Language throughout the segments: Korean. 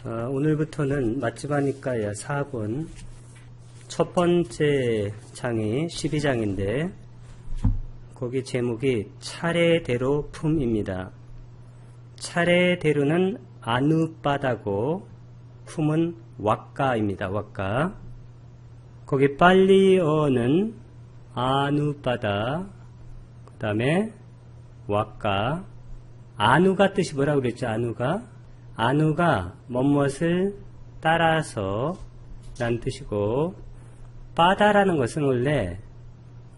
오늘부터는 맞지마니까야 4권 첫 번째 장이 12장인데 거기 제목이 차례대로 품입니다. 차례대로는 아누빠다고 품은 왁가입니다. 왁가. 거기 빨리어는 아누빠다, 그 다음에 왁가. 아누가 뜻이 뭐라고 그랬죠? 아누가 뭐뭇을 따라서 라는 뜻이고, 빠다라는 것은 원래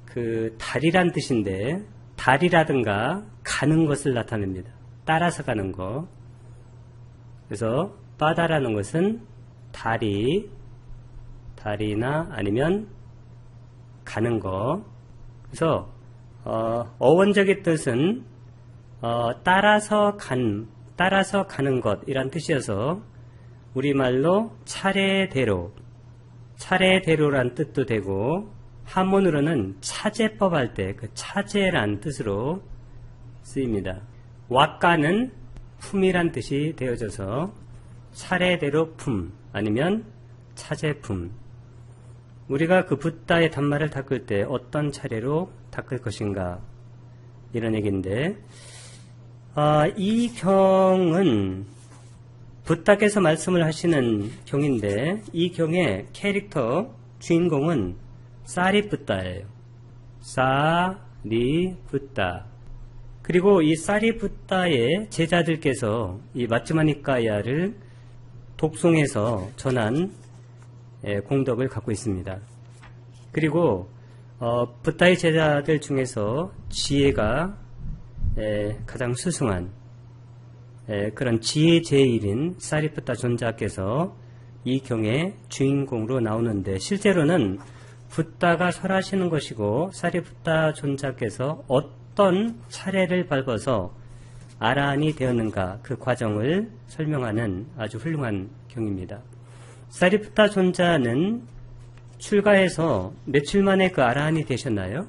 그 다리란 뜻인데, 다리라든가 가는 것을 나타냅니다. 따라서 가는 거. 그래서 빠다라는 것은 다리나 아니면 가는 거. 그래서 어원적인 뜻은 따라서 가는 것이란 뜻이어서 우리말로 차례대로란 뜻도 되고, 한문으로는 차제법 할 때 그 차제란 뜻으로 쓰입니다. 왁가는 품이란 뜻이 되어져서 차례대로 품 아니면 차제품. 우리가 그 붓다의 단말을 닦을 때 어떤 차례로 닦을 것인가, 이런 얘기인데, 이 경은 붓다께서 말씀을 하시는 경인데, 이 경의 캐릭터 주인공은 사리붓다예요. 사리붓다. 그리고 이 사리붓다의 제자들께서 이 맞지마니까야를 독송해서 전한 공덕을 갖고 있습니다. 그리고 붓다의 제자들 중에서 지혜가 가장 수승한 그런 지혜 제일인 사리붓다 존자께서 이 경의 주인공으로 나오는데, 실제로는 붓다가 설하시는 것이고 사리붓다 존자께서 어떤 차례를 밟아서 아라한이 되었는가, 그 과정을 설명하는 아주 훌륭한 경입니다. 사리붓다 존자는 출가해서 며칠 만에 그 아라한이 되셨나요?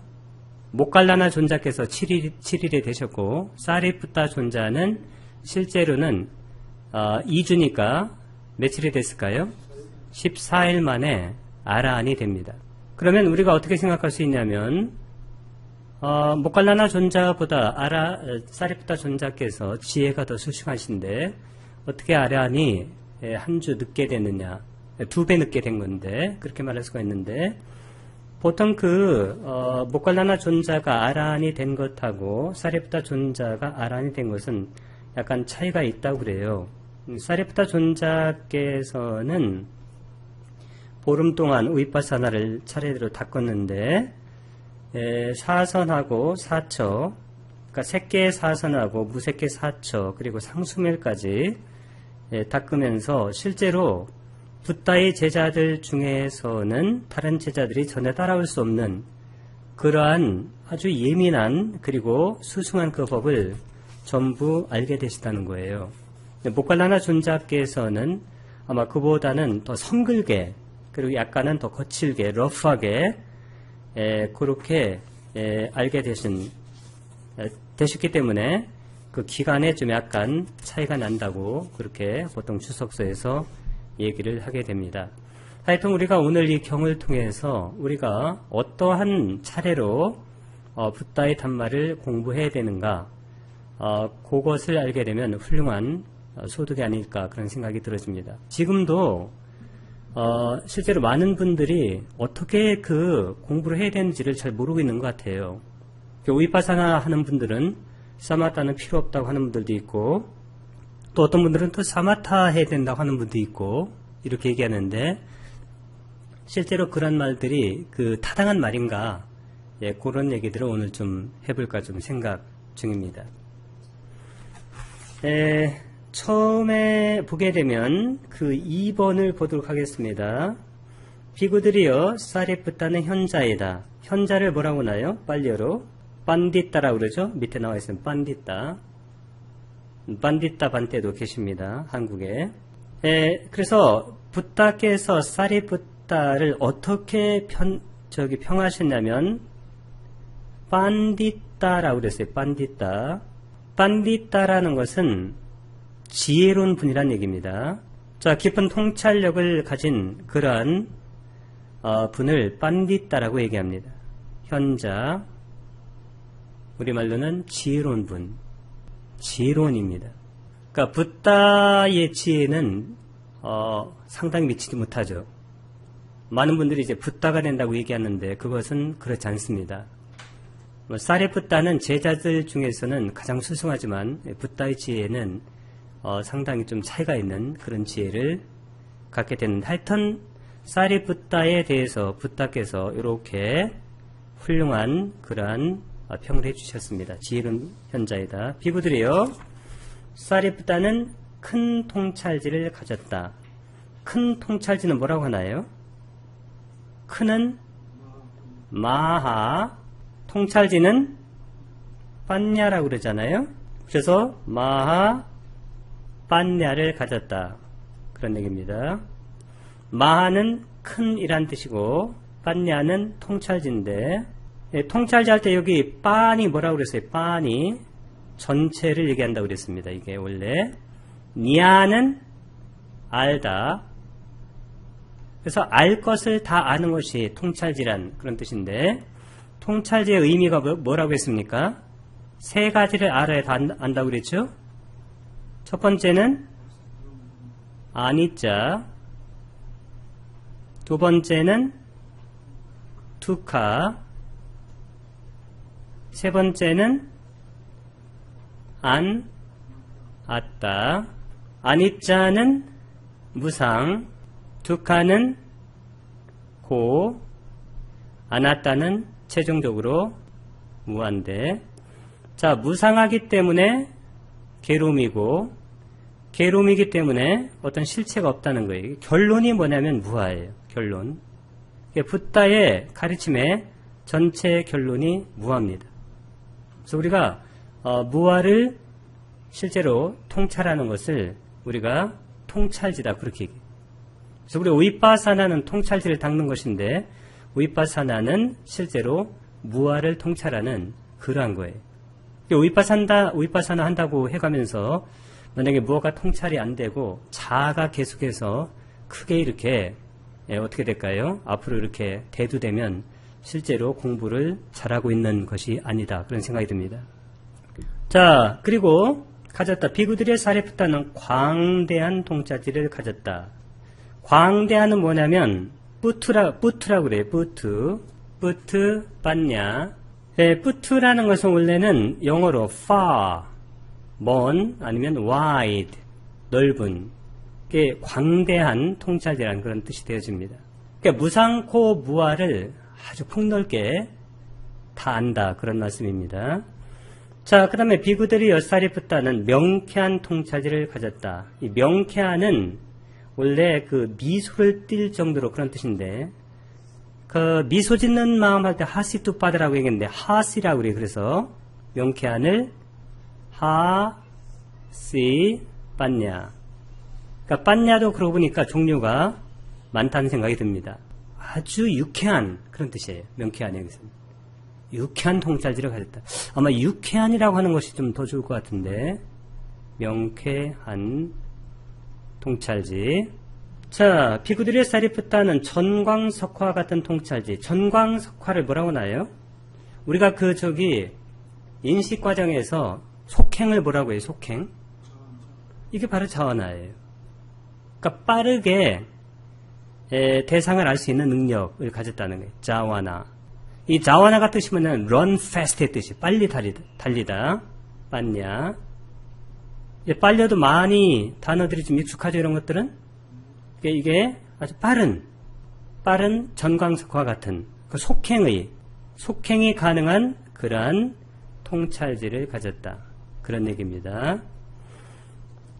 모칼라나 존자께서 7일에 되셨고, 사리붓다 존자는 실제로는 2주니까 며칠이 됐을까요? 14일 만에 아라한이 됩니다. 그러면 우리가 어떻게 생각할 수 있냐면, 모칼라나 존자보다 사리붓다 존자께서 지혜가 더 수승하신데 어떻게 아라한이 한 주 늦게 됐느냐, 2배 늦게 된 건데, 그렇게 말할 수가 있는데, 보통 모칼라나 존자가 아라한이 된 것하고 사리붓다 존자가 아라한이 된 것은 약간 차이가 있다고 그래요. 사리붓다 존자께서는 보름 동안 위파사나를 차례대로 닦았는데, 사선하고 사처, 그러니까 색계 사선하고 무색계 사처, 그리고 상수멸까지 닦으면서 실제로 붓다의 제자들 중에서는 다른 제자들이 전혀 따라올 수 없는 그러한 아주 예민한 그리고 수승한 그 법을 전부 알게 되시다는 거예요. 모칼라나 존자께서는 아마 그보다는 더 성글게, 그리고 약간은 더 거칠게, 러프하게 그렇게 알게 되셨기 때문에 그 기간에 좀 약간 차이가 난다고 그렇게 보통 주석서에서 얘기를 하게 됩니다. 하여튼 우리가 오늘 이 경을 통해서 우리가 어떠한 차례로 붓다의 단말을 공부해야 되는가, 그것을 알게 되면 훌륭한 소득이 아닐까, 그런 생각이 들어집니다. 지금도 실제로 많은 분들이 어떻게 그 공부를 해야 되는지를 잘 모르고 있는 것 같아요. 위파사나 하는 분들은 사마타는 필요 없다고 하는 분들도 있고, 또 어떤 분들은 또 사마타 해야 된다고 하는 분도 있고, 이렇게 얘기하는데, 실제로 그런 말들이 타당한 말인가, 그런 얘기들을 오늘 좀 해볼까 좀 생각 중입니다. 처음에 보게 되면 2번을 보도록 하겠습니다. 비구들이여 사리붓다는 현자이다. 현자를 뭐라고 하나요? 빨리어로 반디따라고 그러죠? 밑에 나와 있으면 반디따. 반디따 반테도 계십니다. 한국에. 그래서 붓다께서 사리붓다를 어떻게 평하셨냐면 반디따라고 그랬어요. 반디따. 반디따라는 것은 지혜로운 분이란 얘기입니다. 자, 깊은 통찰력을 가진 그러한 분을 빤디따라고 얘기합니다. 현자, 우리말로는 지혜로운 분, 지혜로운입니다. 그러니까 붓다의 지혜는 상당히 미치지 못하죠. 많은 분들이 이제 붓다가 된다고 얘기하는데 그것은 그렇지 않습니다. 사리푸타는 제자들 중에서는 가장 수승하지만 붓다의 지혜는 상당히 좀 차이가 있는 그런 지혜를 갖게 되는데, 하여튼 사리푸타에 대해서 붓다께서 이렇게 훌륭한 그러한 평을 해주셨습니다. 지혜로운 현자이다. 비구들이요, 사리푸타는 큰 통찰지를 가졌다. 큰 통찰지는 뭐라고 하나요? 큰은 마하, 통찰지는 빤냐라고 그러잖아요. 그래서 마하 빤냐를 가졌다, 그런 얘기입니다. 마하는 큰이란 뜻이고 빤냐는 통찰지인데, 통찰지 할 때 여기 빤이 뭐라고 그랬어요? 빤이 전체를 얘기한다고 그랬습니다. 이게 원래 니아는 알다. 그래서 알 것을 다 아는 것이 통찰지란 그런 뜻인데, 통찰지의 의미가 뭐라고 했습니까? 세 가지를 알아야 안다고 그랬죠? 첫 번째는 아니자, 두 번째는 두카, 세 번째는 안, 아따. 아니자는 무상, 두카는 고, 아나따는 최종적으로 무한대. 자, 무상하기 때문에 괴로움이고, 괴로움이기 때문에 어떤 실체가 없다는 거예요. 결론이 뭐냐면 무아예요. 결론. 붓다의 가르침의 전체 결론이 무아입니다. 그래서 우리가 무아를 실제로 통찰하는 것을 우리가 통찰지다, 그렇게 얘기해요. 그래서 우리 위파사나는 통찰지를 닦는 것인데, 위파사나는 실제로 무아를 통찰하는 그러한 거예요. 위파사나 한다고 해가면서 만약에 무아가 통찰이 안 되고 자아가 계속해서 크게 이렇게 어떻게 될까요? 앞으로 이렇게 대두되면 실제로 공부를 잘하고 있는 것이 아니다, 그런 생각이 듭니다. 자, 그리고 가졌다. 비구들의 사리푸타는 광대한 통찰지를 가졌다. 광대한은 뭐냐면 뿌트라고 그래요. 뿌트, 빤냐. 네, 뿌트라는 것은 원래는 영어로 far, 먼, 아니면 wide, 넓은, 게 광대한 통찰지라는 그런 뜻이 되어집니다. 그러니까 무상코 무아를 아주 폭넓게 다 안다, 그런 말씀입니다. 자, 그 다음에 비구들이 사리푸타는 명쾌한 통찰지를 가졌다. 이 명쾌한은 원래 그 미소를 띌 정도로 그런 뜻인데, 그 미소 짓는 마음 할 때 하시뚜빠드라고 얘기했는데 하시라고 그래요. 그래서 명쾌한을 하시 빤냐. 그러니까 빤냐도 그러고 보니까 종류가 많다는 생각이 듭니다. 아주 유쾌한 그런 뜻이에요. 명쾌한 여기서. 유쾌한 통찰지를 가졌다. 아마 유쾌한이라고 하는 것이 좀 더 좋을 것 같은데, 명쾌한 통찰지. 자, 비구들의 사리푸타는 전광석화 같은 통찰지. 전광석화를 뭐라고 하나요? 우리가 인식 과정에서 속행을 뭐라고 해요? 속행. 이게 바로 자원화예요. 그러니까 빠르게 대상을 알 수 있는 능력을 가졌다는 거예요. 자와나. 이 자와나가 뜻이 뭐냐면 run fast의 뜻이 빨리 달리다. 빨냐. 빨려도 많이 단어들이 좀 익숙하죠, 이런 것들은? 이게 아주 빠른 전광석화 같은 그 속행이 가능한 그러한 통찰지를 가졌다, 그런 얘기입니다.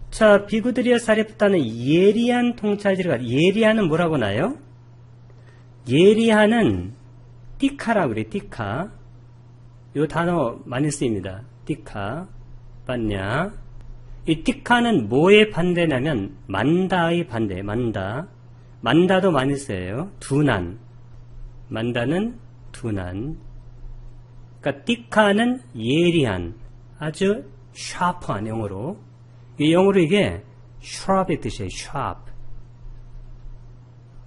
자, 비구들이여 사리푸타는 예리한 통찰지를 가졌다. 예리한은 뭐라고 나요? 예리한은 띠카라고 그래요. 띠카. 이 단어 많이 쓰입니다. 띠카, 빤냐. 이 띠카는 뭐의 반대냐면 만다의 반대. 만다도 많이 써요. 둔한. 만다는 둔한. 그러니까 띠카는 예리한, 아주 샤프한, 영어로. 이 영어로 이게 sharp의 뜻이에요. sharp.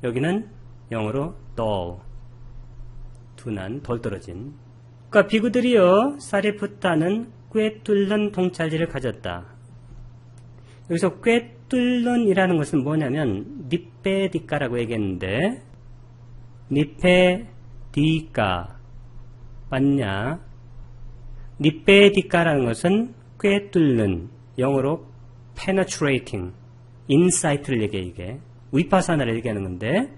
여기는 영어로 dull, 둔한, 덜 떨어진. 그러니까 비구들이여 사레프타는 꿰뚫는 통찰지를 가졌다. 여기서 꿰뚫는이라는 것은 뭐냐면 니페디카라고 얘기했는데 니페디카 맞냐? 니페디카라는 것은 꿰뚫는, 영어로 penetrating, insight를 얘기해. 이게 위파사나를 얘기하는 건데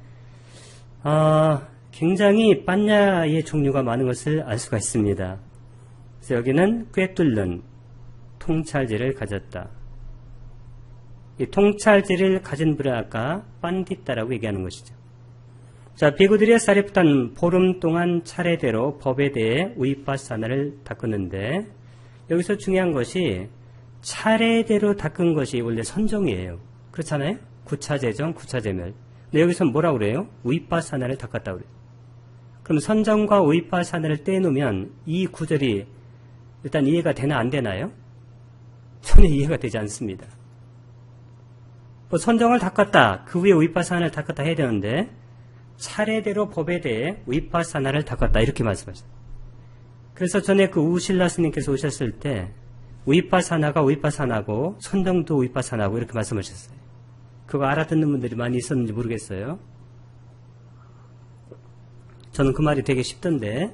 굉장히 빠냐의 종류가 많은 것을 알 수가 있습니다. 그래서 여기는 꿰뚫는 통찰지를 가졌다. 이 통찰지를 가진 분을 아까 빤디따라고 얘기하는 것이죠. 자, 비구들의 사레프타는 보름 동안 차례대로 법에 대해 위파사나를 닦았는데 여기서 중요한 것이 차례대로 닦은 것이 원래 선정이에요. 그렇잖아요? 구차제정, 구차제멸. 근데 여기서 뭐라고 그래요? 위파사나를 닦았다고 그래요. 그럼 선정과 위파사나를 떼놓으면 이 구절이 일단 이해가 되나 안 되나요? 전혀 이해가 되지 않습니다. 뭐 선정을 닦았다, 그 위에 위파사나를 닦았다 해야 되는데 차례대로 법에 대해 위파사나를 닦았다 이렇게 말씀하셨어요. 그래서 전에 그 우실라 스님께서 오셨을 때 위파사나가 위파사나고 선정도 위파사나고 이렇게 말씀하셨어요. 그거 알아듣는 분들이 많이 있었는지 모르겠어요. 저는 그 말이 되게 쉽던데.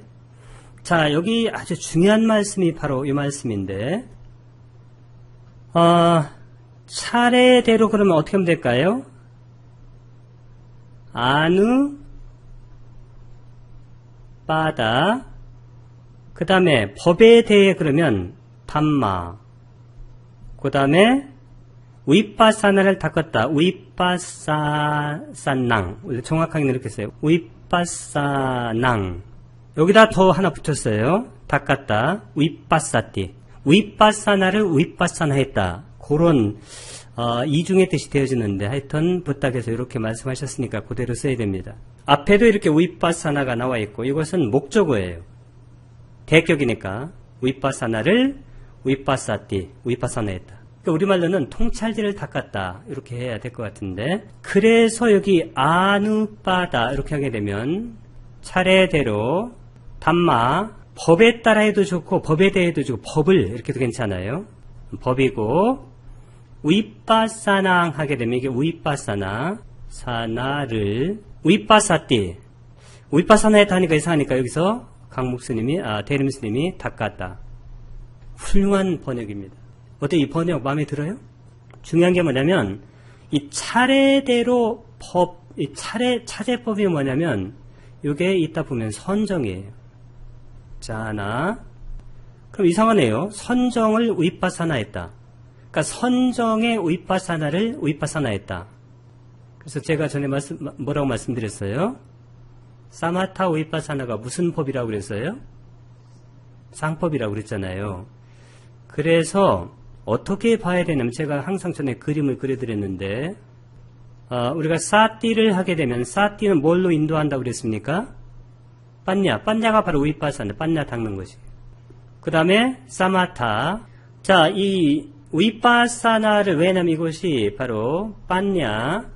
자, 여기 아주 중요한 말씀이 바로 이 말씀인데 차례대로 그러면 어떻게 하면 될까요? 아누 빠다 그 다음에 법에 대해 그러면 담마 그 다음에 위파사나를 닦았다. 위파사상 정확하게는 이렇게 써요. 위파사낭 여기다 더 하나 붙였어요. 닦았다. 위파사띠 위파사나를 위파사나 했다. 그런 이중의 뜻이 되어지는데 하여튼 부탁해서 이렇게 말씀하셨으니까 그대로 써야 됩니다. 앞에도 이렇게 위파사나가 나와 있고 이것은 목적어예요. 대격이니까 위파사나를 위파사띠 위파사나 했다. 그러니까 우리말로는 통찰지를 닦았다 이렇게 해야 될 것 같은데 그래서 여기 아누빠다 이렇게 하게 되면 차례대로 담마 법에 따라 해도 좋고 법에 대해 해도 좋고 법을 이렇게 해도 괜찮아요. 법이고 위파사낭 하게 되면 이게 위파사나 사나를 위파사띠 위파사나 했다 하니까 이상하니까 여기서 강목스님이 대림스님이 닦았다. 훌륭한 번역입니다. 어때 이 번역 마음에 들어요? 중요한 게 뭐냐면 이 차례대로 법, 이 차제법이 뭐냐면 이게 있다 보면 선정이에요. 자, 하나. 그럼 이상하네요. 선정을 위파사나 했다. 그러니까 선정의 위파사나를 위파사나 했다. 그래서 제가 전에 뭐라고 말씀드렸어요? 사마타 위파사나가 무슨 법이라고 그랬어요? 쌍법이라고 그랬잖아요. 그래서 어떻게 봐야 되냐면 제가 항상 전에 그림을 그려드렸는데 우리가 사띠를 하게 되면 사띠는 뭘로 인도한다고 그랬습니까? 빤냐가 바로 위파사나 빤냐 닦는 것이에요. 그 다음에 사마타 자, 이 위파사나를 왜냐면 이것이 바로 빤냐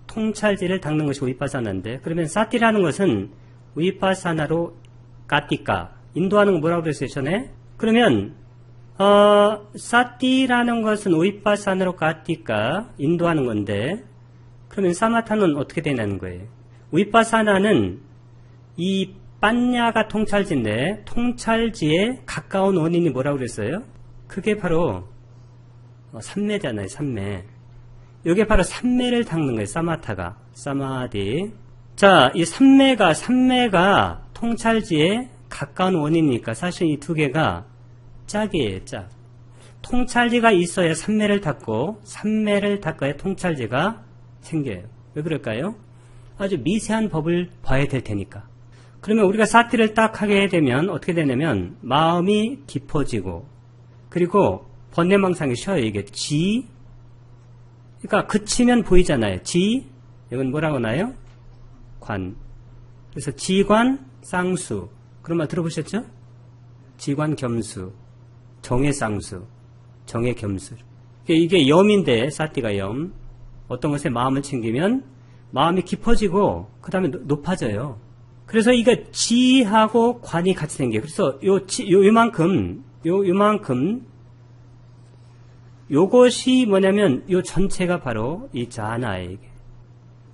통찰지를 닦는 것이 위파사나인데 그러면 사띠라는 것은 위파사나로 까띠까 인도하는 건 뭐라고 그랬어요 전에? 그러면 사띠라는 것은 위파사나로 까띠까 인도하는 건데 그러면 사마타는 어떻게 되냐는 거예요. 위파사나는 이 빤냐가 통찰지인데 통찰지에 가까운 원인이 뭐라고 그랬어요? 그게 바로 삼매잖아요. 삼매. 이게 바로 삼매를 닦는 거예요. 사마타가. 사마디. 자, 이 삼매가 통찰지에 가까운 원인이니까 사실 이 두 개가 짝이에요. 짝. 통찰지가 있어야 삼매를 닦고 삼매를 닦아야 통찰지가 생겨요. 왜 그럴까요? 아주 미세한 법을 봐야 될 테니까. 그러면 우리가 사티를 딱 하게 되면 어떻게 되냐면 마음이 깊어지고 그리고 번뇌망상이 쉬어요. 이게 지 그러니까 그치면 보이잖아요. 지 이건 뭐라고 하나요? 관. 그래서 지관 쌍수 그런 말 들어보셨죠? 지관 겸수 정의 쌍수 정의 겸수 이게 염인데 사티가 염 어떤 것에 마음을 챙기면 마음이 깊어지고 그 다음에 높아져요. 그래서 이게 지하고 관이 같이 생겨요. 그래서 요만큼 요것이 뭐냐면 요 전체가 바로 이 자나예요.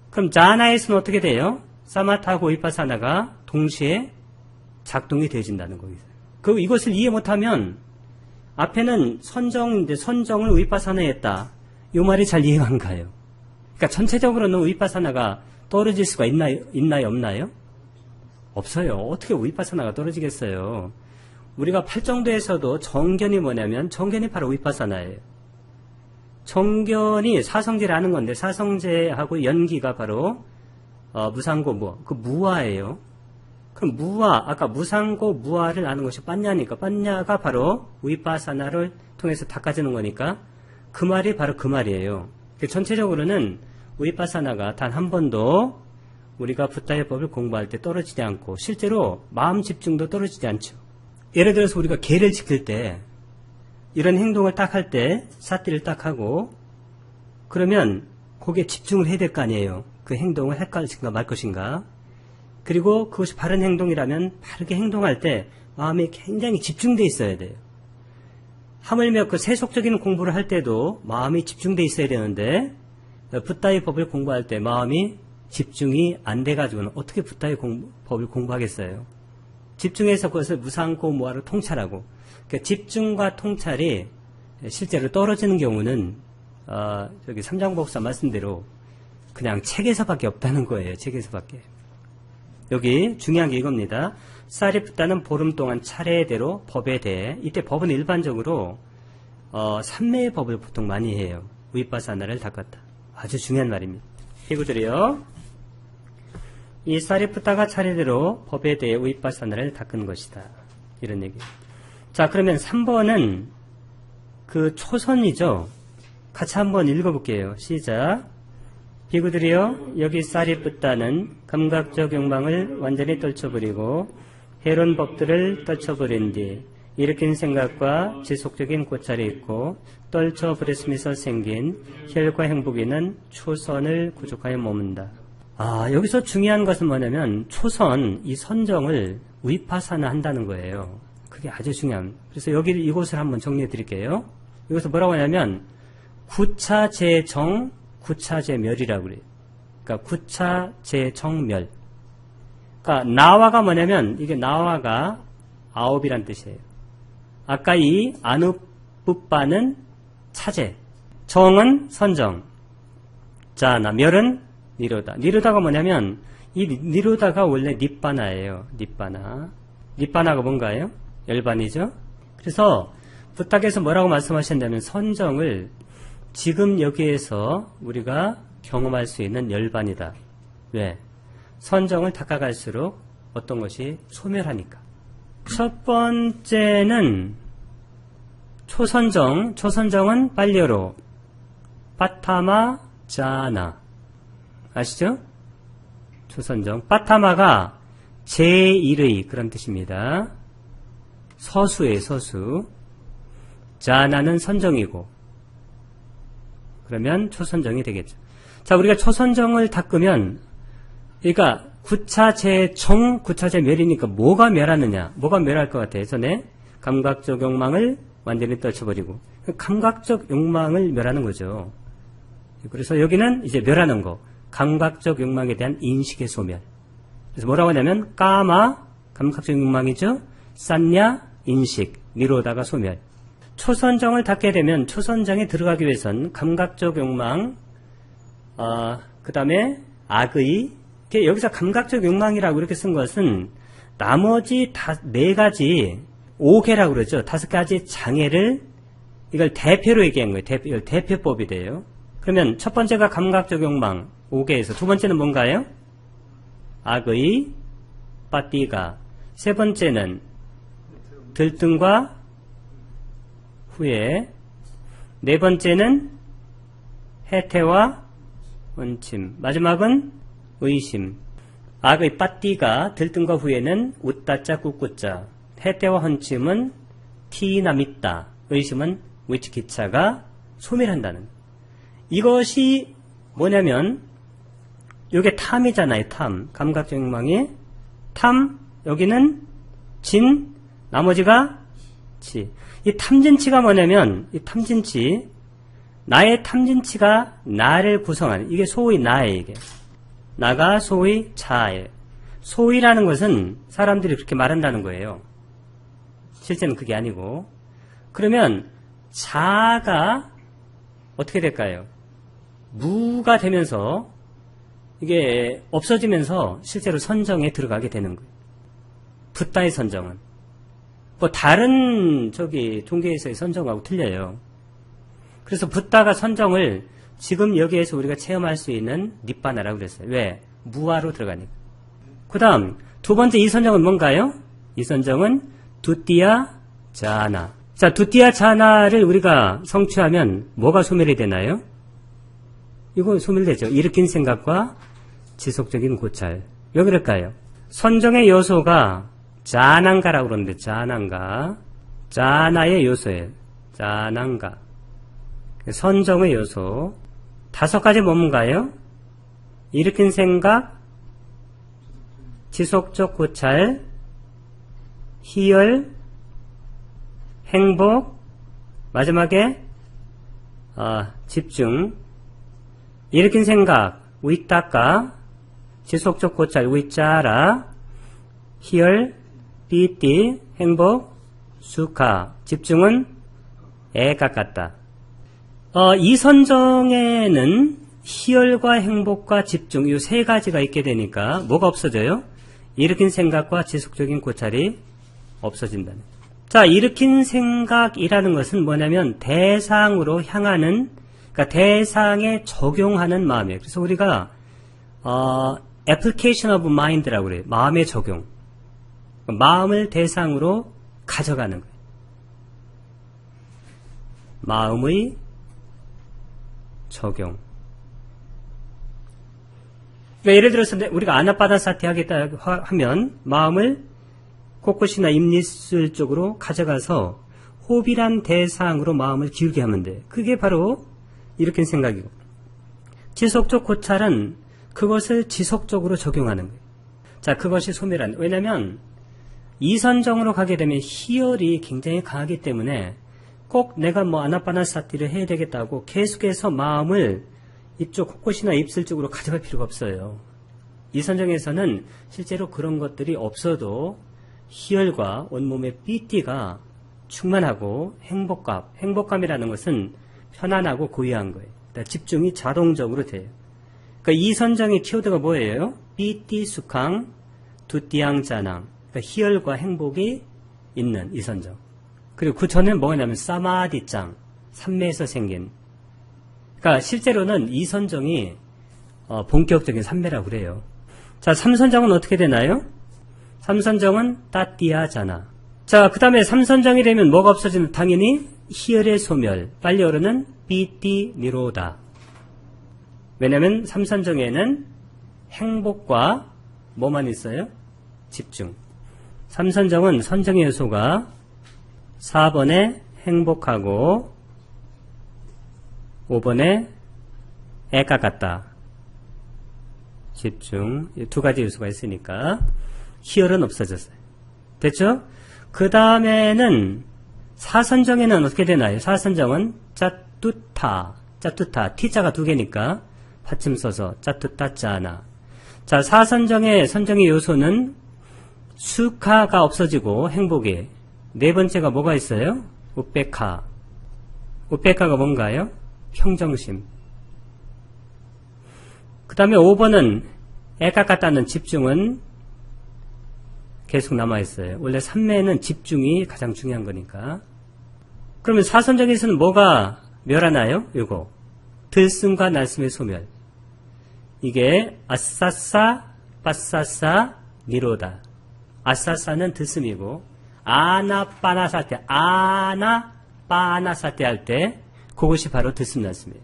그럼 자나에서는 어떻게 돼요? 사마타하고 위파사나가 동시에 작동이 되어진다는 거예요. 그 이것을 이해 못하면 앞에는 선정인데 선정을 위파사나에 했다. 요 말이 잘 이해가 안 가요. 그러니까 전체적으로는 위파사나가 떨어질 수가 있나요? 없나요? 없어요. 어떻게 위파사나가 떨어지겠어요? 우리가 팔정도에서도 정견이 뭐냐면 정견이 바로 위파사나예요. 정견이 사성제라는 건데 사성제하고 연기가 바로 무상고 무아. 그 무아예요. 그럼 무아, 아까 무상고 무아를 아는 것이 빠냐니까 빠냐가 바로 위파사나를 통해서 닦아지는 거니까 그 말이 바로 그 말이에요. 전체적으로는 위파사나가 단 한 번도 우리가 붓다의 법을 공부할 때 떨어지지 않고 실제로 마음 집중도 떨어지지 않죠. 예를 들어서 우리가 계를 지킬 때 이런 행동을 딱 할 때 사띠를 딱 하고 그러면 거기에 집중을 해야 될 거 아니에요. 그 행동을 할 것인가 말 것인가. 그리고 그것이 바른 행동이라면 바르게 행동할 때 마음이 굉장히 집중되어 있어야 돼요. 하물며 그 세속적인 공부를 할 때도 마음이 집중되어 있어야 되는데 붓다의 법을 공부할 때 마음이 집중이 안 돼가지고는 어떻게 붓다의 법을 공부하겠어요. 집중해서 그것을 무상고 무아로 통찰하고 그러니까 집중과 통찰이 실제로 떨어지는 경우는 저기 삼장법사 말씀대로 그냥 책에서밖에 없다는 거예요. 책에서밖에. 여기 중요한 게 이겁니다. 사리푸타는 보름 동안 차례대로 법에 대해 이때 법은 일반적으로 삼매의 법을 보통 많이 해요. 위파사나를 닦았다. 아주 중요한 말입니다. 희구들이요. 이 사리푸타가 차례대로 법에 대해 위파사나를 닦은 것이다. 이런 얘기. 자, 그러면 3번은 그 초선이죠. 같이 한번 읽어볼게요. 시작. 비구들이여, 여기 사리푸타는 감각적 욕망을 완전히 떨쳐버리고 해로운 법들을 떨쳐버린 뒤 일으킨 생각과 지속적인 고찰이 있고 떨쳐버렸으면서 생긴 혈과 행복에는 초선을 구족하여 머문다. 여기서 중요한 것은 뭐냐면 초선, 이 선정을 위파사나 한다는 거예요. 그게 아주 중요한. 그래서 여기 이곳을 한번 정리해 드릴게요. 여기서 뭐라고 하냐면 구차제정, 구차제멸이라고 그래요. 그러니까 구차제정멸. 그러니까 나와가 뭐냐면 이게 나와가 아홉이란 뜻이에요. 아까 이 아누뿌빠는 차제, 정은 선정, 자나 멸은 니로다. 니로다가 뭐냐면 이 니로다가 원래 닛바나예요. 닛바나. 닛바나가 뭔가요? 열반이죠. 그래서 부탁에서 뭐라고 말씀하셨냐면 선정을 지금 여기에서 우리가 경험할 수 있는 열반이다. 왜? 선정을 닦아갈수록 어떤 것이 소멸하니까. 첫 번째는 초선정. 초선정은 빨리어로 빠타마 자나. 아시죠? 초선정. 빠타마가 제1의 그런 뜻입니다. 서수예요, 서수. 자나는 선정이고 그러면 초선정이 되겠죠. 자, 우리가 초선정을 닦으면 그러니까 구차제정, 구차제멸이니까 뭐가 멸하느냐? 뭐가 멸할 것 같아요? 전에 감각적 욕망을 완전히 떨쳐버리고 감각적 욕망을 멸하는 거죠. 그래서 여기는 이제 멸하는 거. 감각적 욕망에 대한 인식의 소멸. 그래서 뭐라고 하냐면 까마, 감각적 욕망이죠. 싼냐, 인식, 니로다가 소멸. 초선정을 닦게 되면 초선정에 들어가기 위해선 감각적 욕망, 그 다음에 악의, 여기서 감각적 욕망이라고 이렇게 쓴 것은 나머지 4가지, 5개라고 그러죠. 5가지 장애를 이걸 대표로 얘기한 거예요. 이걸 대표법이 돼요. 그러면 첫 번째가 감각적 욕망 5개에서 두 번째는 뭔가요? 악의, 빠띠가. 세 번째는 들등과 후회. 네 번째는 해태와 원침. 마지막은 의심. 악의 빠띠가 들등과 후회는 웃다자 꾹꾹자. 해태와 헌침은 티나밌다. 의심은 위치기차가 소멸한다는. 이것이 뭐냐면 요게 탐이잖아요. 탐. 감각적 욕망이 탐, 여기는 진, 나머지가 치. 이 탐진치가 뭐냐면 이 탐진치, 나의 탐진치가 나를 구성하는, 이게 소위 나예요. 이게 나가 소위 자예요. 소위라는 것은 사람들이 그렇게 말한다는 거예요. 실제는 그게 아니고. 그러면 자가 어떻게 될까요? 무가 되면서 이게 없어지면서 실제로 선정에 들어가게 되는 거예요. 붓다의 선정은. 뭐 다른 종교에서의 선정하고 틀려요. 그래서 붓다가 선정을 지금 여기에서 우리가 체험할 수 있는 닛바나라고 그랬어요. 왜? 무아로 들어가니까. 그 다음 두 번째 이 선정은 뭔가요? 이 선정은 두띠야 자나. 자, 두띠야 자나를 우리가 성취하면 뭐가 소멸이 되나요? 이거 소멸되죠. 일으킨 생각과 지속적인 고찰. 왜 그럴까요? 선정의 요소가 자난가라고 그러는데, 자난가. 자나의 요소예요. 자난가. 선정의 요소. 5가지 뭔가요? 일으킨 생각, 지속적 고찰, 희열, 행복, 마지막에 집중. 일으킨 생각, 위따까, 지속적 고찰, 위짜라, 희열, 삐띠, 행복, 수카, 집중은 애가 같다. 이 선정에는 희열과 행복과 집중, 이 3가지가 있게 되니까 뭐가 없어져요? 일으킨 생각과 지속적인 고찰이 없어진다는. 자, 일으킨 생각이라는 것은 뭐냐면 대상으로 향하는, 그러니까 대상에 적용하는 마음이에요. 그래서 우리가 application of mind라고 그래요. 마음의 적용. 마음을 대상으로 가져가는 거예요. 마음의 적용. 그러니까 예를 들어서 우리가 아나파나사티 하겠다 하면 마음을 코끝이나 입니슬 쪽으로 가져가서 호흡이란 대상으로 마음을 기울게 하면 돼. 그게 바로 일으킨 생각이고. 지속적 고찰은 그것을 지속적으로 적용하는 거예요. 자, 그것이 소멸한. 왜냐하면 이선정으로 가게 되면 희열이 굉장히 강하기 때문에 꼭 내가 아나파나사티를 해야 되겠다고 계속해서 마음을 이쪽 코끝이나 입술 쪽으로 가져갈 필요가 없어요. 이선정에서는 실제로 그런 것들이 없어도 희열과 온몸의 삐띠가 충만하고 행복감이라는 것은 편안하고 고요한 거예요. 그러니까 집중이 자동적으로 돼요. 그러니까 이 선정의 키워드가 뭐예요? 삐띠 수캉 두띠양 자낭. 그러니까 희열과 행복이 있는 이 선정. 그리고 그 전에는 뭐냐면 사마디짱, 삼매에서 생긴. 그러니까 실제로는 이 선정이 본격적인 삼매라고 그래요. 자, 삼선정은 어떻게 되나요? 삼선정은 따띠아잖아. 자, 그 다음에 삼선정이 되면 뭐가 없어지는? 당연히 희열의 소멸, 빨리 오르는 삐띠 니로다. 왜냐면 삼선정에는 행복과 뭐만 있어요? 집중. 삼선정은 선정의 요소가 4번에 행복하고 5번에 애가 같다. 집중. 이 2가지 요소가 있으니까 희열은 없어졌어요. 됐죠? 그 다음에는 사선정에는 어떻게 되나요? 사선정은 짜뚜타, T자가 2개니까 받침 써서 짜뚜따짜나. 자, 사선정의 선정의 요소는 수카가 없어지고 행복이. 4번째가 뭐가 있어요? 우페카. 우페카가 뭔가요? 평정심. 그 다음에 5번은 애가 같다는 집중은 계속 남아있어요. 원래 삼매는 집중이 가장 중요한 거니까. 그러면 사선정에서는 뭐가 멸하나요? 요거. 들숨과 날숨의 소멸. 이게 아싸싸, 빠싸싸, 니로다. 아싸싸는 들숨이고, 아나빠나사테, 아나빠나사테 할 때, 그것이 바로 들숨 날숨이에요.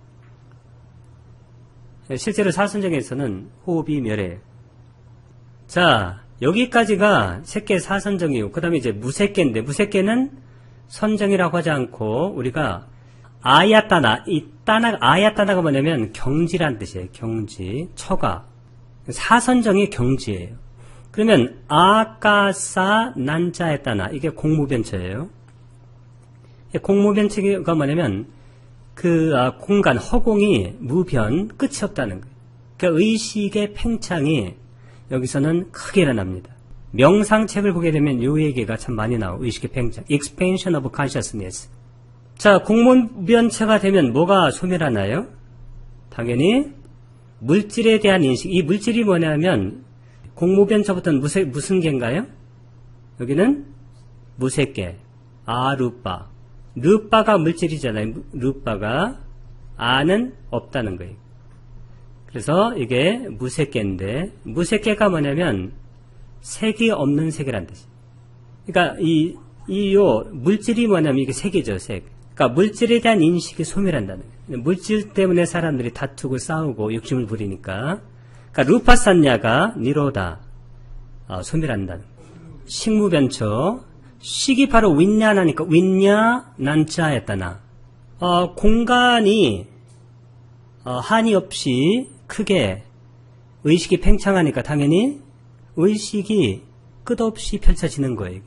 실제로 사선정에서는 호흡이 멸해요. 자, 여기까지가 색계 사선정이고, 그 다음에 이제 무색계인데, 무색계는 선정이라고 하지 않고, 우리가 아야따나, 아야따나가 뭐냐면 경지란 뜻이에요. 경지, 처가. 사선정이 경지예요. 그러면 아까사 난자했다나 이게 공무변처예요. 공무변처가 뭐냐면 공간 허공이 무변 끝이 없다는 거예요. 그러니까 의식의 팽창이 여기서는 크게 일어납니다. 명상책을 보게 되면 이 얘기가 참 많이 나와요. 의식의 팽창, expansion of consciousness. 자, 공무변처가 되면 뭐가 소멸하나요? 당연히 물질에 대한 인식. 이 물질이 뭐냐면 공무변처부터는 무슨 개인가요? 여기는 무색계, 아루빠. 루빠가 물질이잖아요. 루빠가 아는 없다는 거예요. 그래서 이게 무색계인데 무색계가 뭐냐면 색이 없는 색이란 뜻이에요. 그러니까 요 물질이 뭐냐면 이게 색이죠, 색. 그러니까 물질에 대한 인식이 소멸한다는 거예요. 물질 때문에 사람들이 다투고 싸우고 욕심을 부리니까. 그러니까 루파산야가 니로다 소멸한다는 거예요. 식무변처. 식이 바로 윈냐나니까 윈냐난자였다나. 공간이 한이 없이 크게 의식이 팽창하니까 당연히 의식이 끝없이 펼쳐지는 거예요.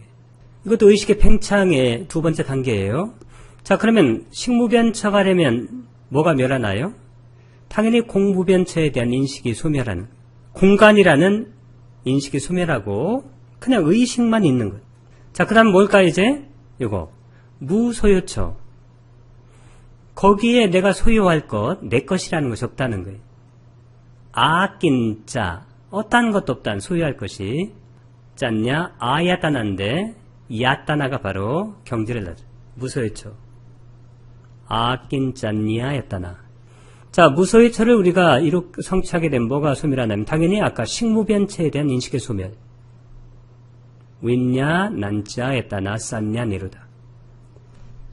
이것도 의식의 팽창의 두 번째 단계예요. 자, 그러면 식무변처가 되면 뭐가 멸하나요? 당연히 공무변처에 대한 인식이 소멸하는, 공간이라는 인식이 소멸하고 그냥 의식만 있는 것. 자, 그 다음 뭘까 이제? 이거 무소유처. 거기에 내가 소유할 것, 내 것이라는 것이 없다는 거예요. 아낀자, 어떤 것도 없다는 소유할 것이 짠냐 아야따나인데 야따나가 바로 경지를 나죠. 무소유처. 아낀짠니야야따나. 자, 무소유처를 우리가 성취하게 되면 뭐가 소멸하냐면 당연히 아까 식무변체에 대한 인식의 소멸. 윈냐 난자에따나 싼냐 니루다.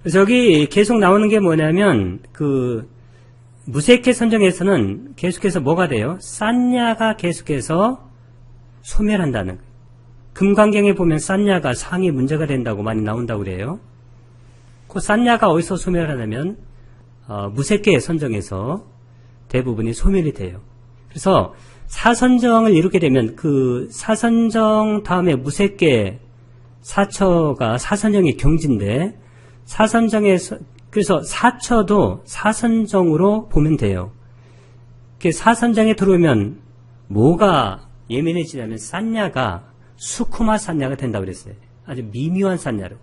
그래서 여기 계속 나오는 게 뭐냐면 무색계 선정에서는 계속해서 뭐가 돼요? 싼냐가 계속해서 소멸한다는 거예요. 금강경에 보면 싼냐가 상이 문제가 된다고 많이 나온다고 그래요. 그 싼냐가 어디서 소멸하냐면 무색계 선정에서 대부분이 소멸이 돼요. 그래서 사선정을 이루게 되면 사선정 다음에 무색계 사처가 사선정의 경지인데 사선정에서 그래서 사처도 사선정으로 보면 돼요. 사선정에 들어오면 뭐가 예민해지냐면 싼냐가 수쿠마 싼냐가 된다고 그랬어요. 아주 미묘한 싼냐로.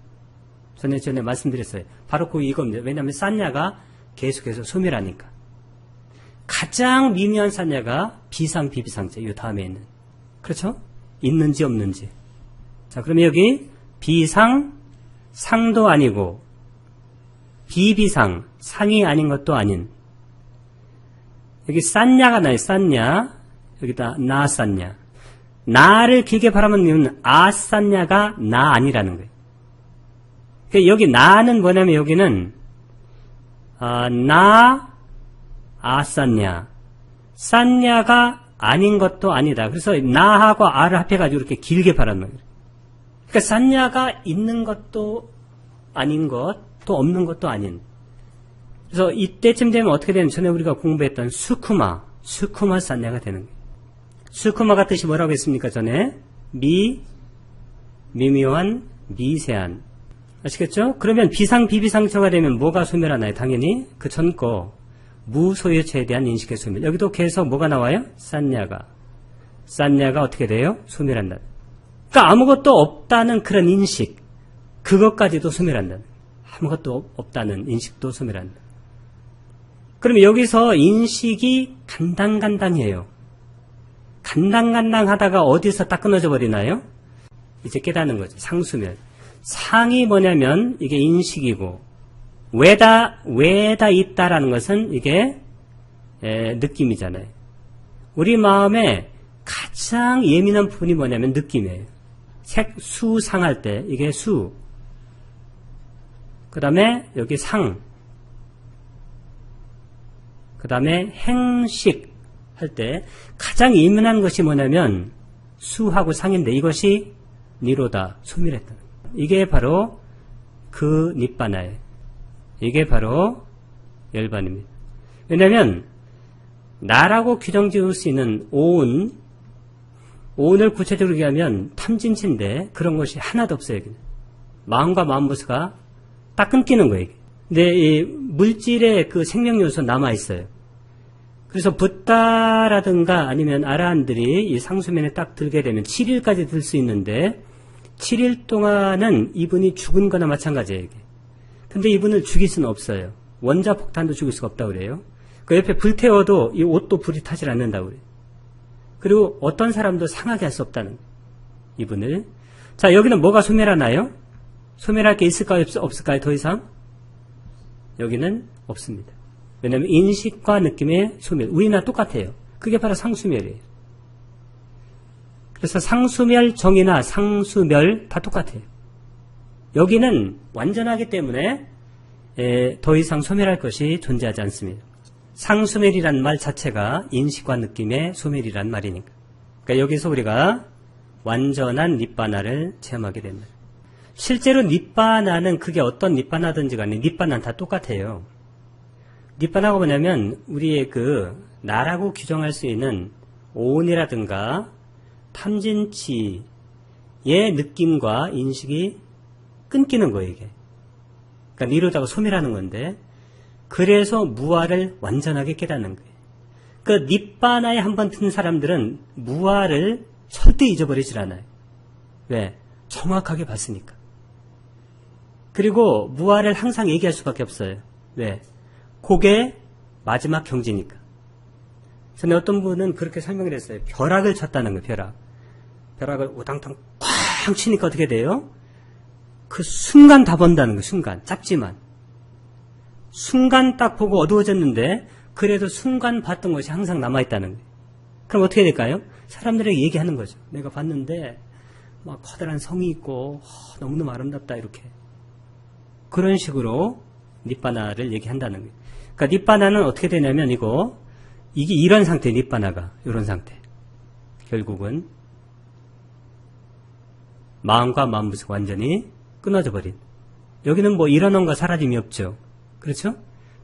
전에 말씀드렸어요. 바로 이겁니다. 왜냐하면 싼냐가 계속해서 소멸하니까. 가장 미묘한 싼냐가 비상, 비비상자, 이 다음에 있는. 그렇죠? 있는지 없는지. 자, 그러면 여기 비상, 상도 아니고, 비비상, 상이 아닌 것도 아닌. 여기 싼냐가 나요, 싼냐. 여기다 나 싼냐. 나를 길게 바라보면 싼냐가 나 아니라는 거예요. 그러니까 여기 나는 뭐냐면 여기는, 싼냐. 싼냐가 아닌 것도 아니다. 그래서 나하고 아를 합해가지고 이렇게 길게 바라는 거예요. 그러니까 싼냐가 있는 것도 아닌 것, 또 없는 것도 아닌. 그래서 이때쯤 되면 어떻게 되면 전에 우리가 공부했던 수쿠마 싼냐가 되는 거예요. 수쿠마가 뜻이 뭐라고 했습니까? 전에 미묘한, 미세한. 아시겠죠? 그러면 비상, 비비상처가 되면 뭐가 소멸하나요? 당연히 그 전 거 무소유처에 대한 인식의 소멸. 여기도 계속 뭐가 나와요? 싼냐가 어떻게 돼요? 소멸한다. 그러니까 아무것도 없다는 그런 인식, 그것까지도 소멸한다. 아무것도 없다는 인식도 소멸한다. 그러면 여기서 인식이 간당간당해요. 간당간당하다가 어디서 딱 끊어져 버리나요? 이제 깨닫는 거죠. 상수멸. 상이 뭐냐면 이게 인식이고 왜다 있다라는 것은 이게 느낌이잖아요. 우리 마음에 가장 예민한 부분이 뭐냐면 느낌이에요. 수상할 때 이게 수. 그 다음에 여기 상. 그 다음에 행식 할 때 가장 예민한 것이 뭐냐면 수하고 상인데 이것이 니로다, 소멸했다. 이게 바로 그 닛바나예요. 이게 바로 열반입니다. 왜냐하면 나라고 규정 지을 수 있는 온 오늘 구체적으로 얘기하면 탐진치인데 그런 것이 하나도 없어요. 여기는. 마음과 마음부스가 딱 끊기는 거예요. 근데 이 물질의 그 생명 요소 남아 있어요. 그래서 붓다라든가 아니면 아라한들이 이 상수면에 딱 들게 되면 7일까지 들 수 있는데 7일 동안은 이분이 죽은 거나 마찬가지예요. 이게. 근데 이분을 죽일 수는 없어요. 원자 폭탄도 죽일 수가 없다고 그래요. 그 옆에 불 태워도 이 옷도 불이 타질 않는다고 그래요. 그리고 어떤 사람도 상하게 할 수 없다는 거예요. 이분을. 자, 여기는 뭐가 소멸하나요? 소멸할 게 있을까요? 없을까요? 더 이상? 여기는 없습니다. 왜냐하면 인식과 느낌의 소멸. 우리나 똑같아요. 그게 바로 상수멸이에요. 그래서 상수멸 정이나 상수멸 다 똑같아요. 여기는 완전하기 때문에 더 이상 소멸할 것이 존재하지 않습니다. 상수멸이란 말 자체가 인식과 느낌의 소멸이란 말이니까. 그러니까 여기서 우리가 완전한 니빠나를 체험하게 됩니다. 실제로 니빠나는 그게 어떤 니빠나든지 간에 니빠나는 다 똑같아요. 니빠나가 뭐냐면 우리의 그 나라고 규정할 수 있는 오온이라든가 탐진치의 느낌과 인식이 끊기는 거예요, 이게. 그러니까 니로다가 소멸하는 건데, 그래서 무아를 완전하게 깨닫는 거예요. 그 니빠나에 한번 든 사람들은 무아를 절대 잊어버리질 않아요. 왜? 정확하게 봤으니까. 그리고 무아를 항상 얘기할 수밖에 없어요. 왜? 그게 마지막 경지니까. 전에 어떤 분은 그렇게 설명을 했어요. 벼락을 쳤다는 거예요, 벼락. 벼락을 우당탕 쾅 치니까 어떻게 돼요? 그 순간 다 본다는 거예요, 순간. 짧지만. 순간 딱 보고 어두워졌는데, 그래도 순간 봤던 것이 항상 남아있다는 거예요. 그럼 어떻게 될까요? 사람들에게 얘기하는 거죠. 내가 봤는데, 막 커다란 성이 있고, 너무너무 아름답다, 이렇게. 그런 식으로 니빠나를 얘기한다는 거예요. 그러니까 니빠나는 어떻게 되냐면 이게 이런 상태, 니빠나가. 이런 상태. 결국은 마음과 마음부스가 완전히 끊어져 버린. 여기는 뭐 일어난 거 사라짐이 없죠. 그렇죠?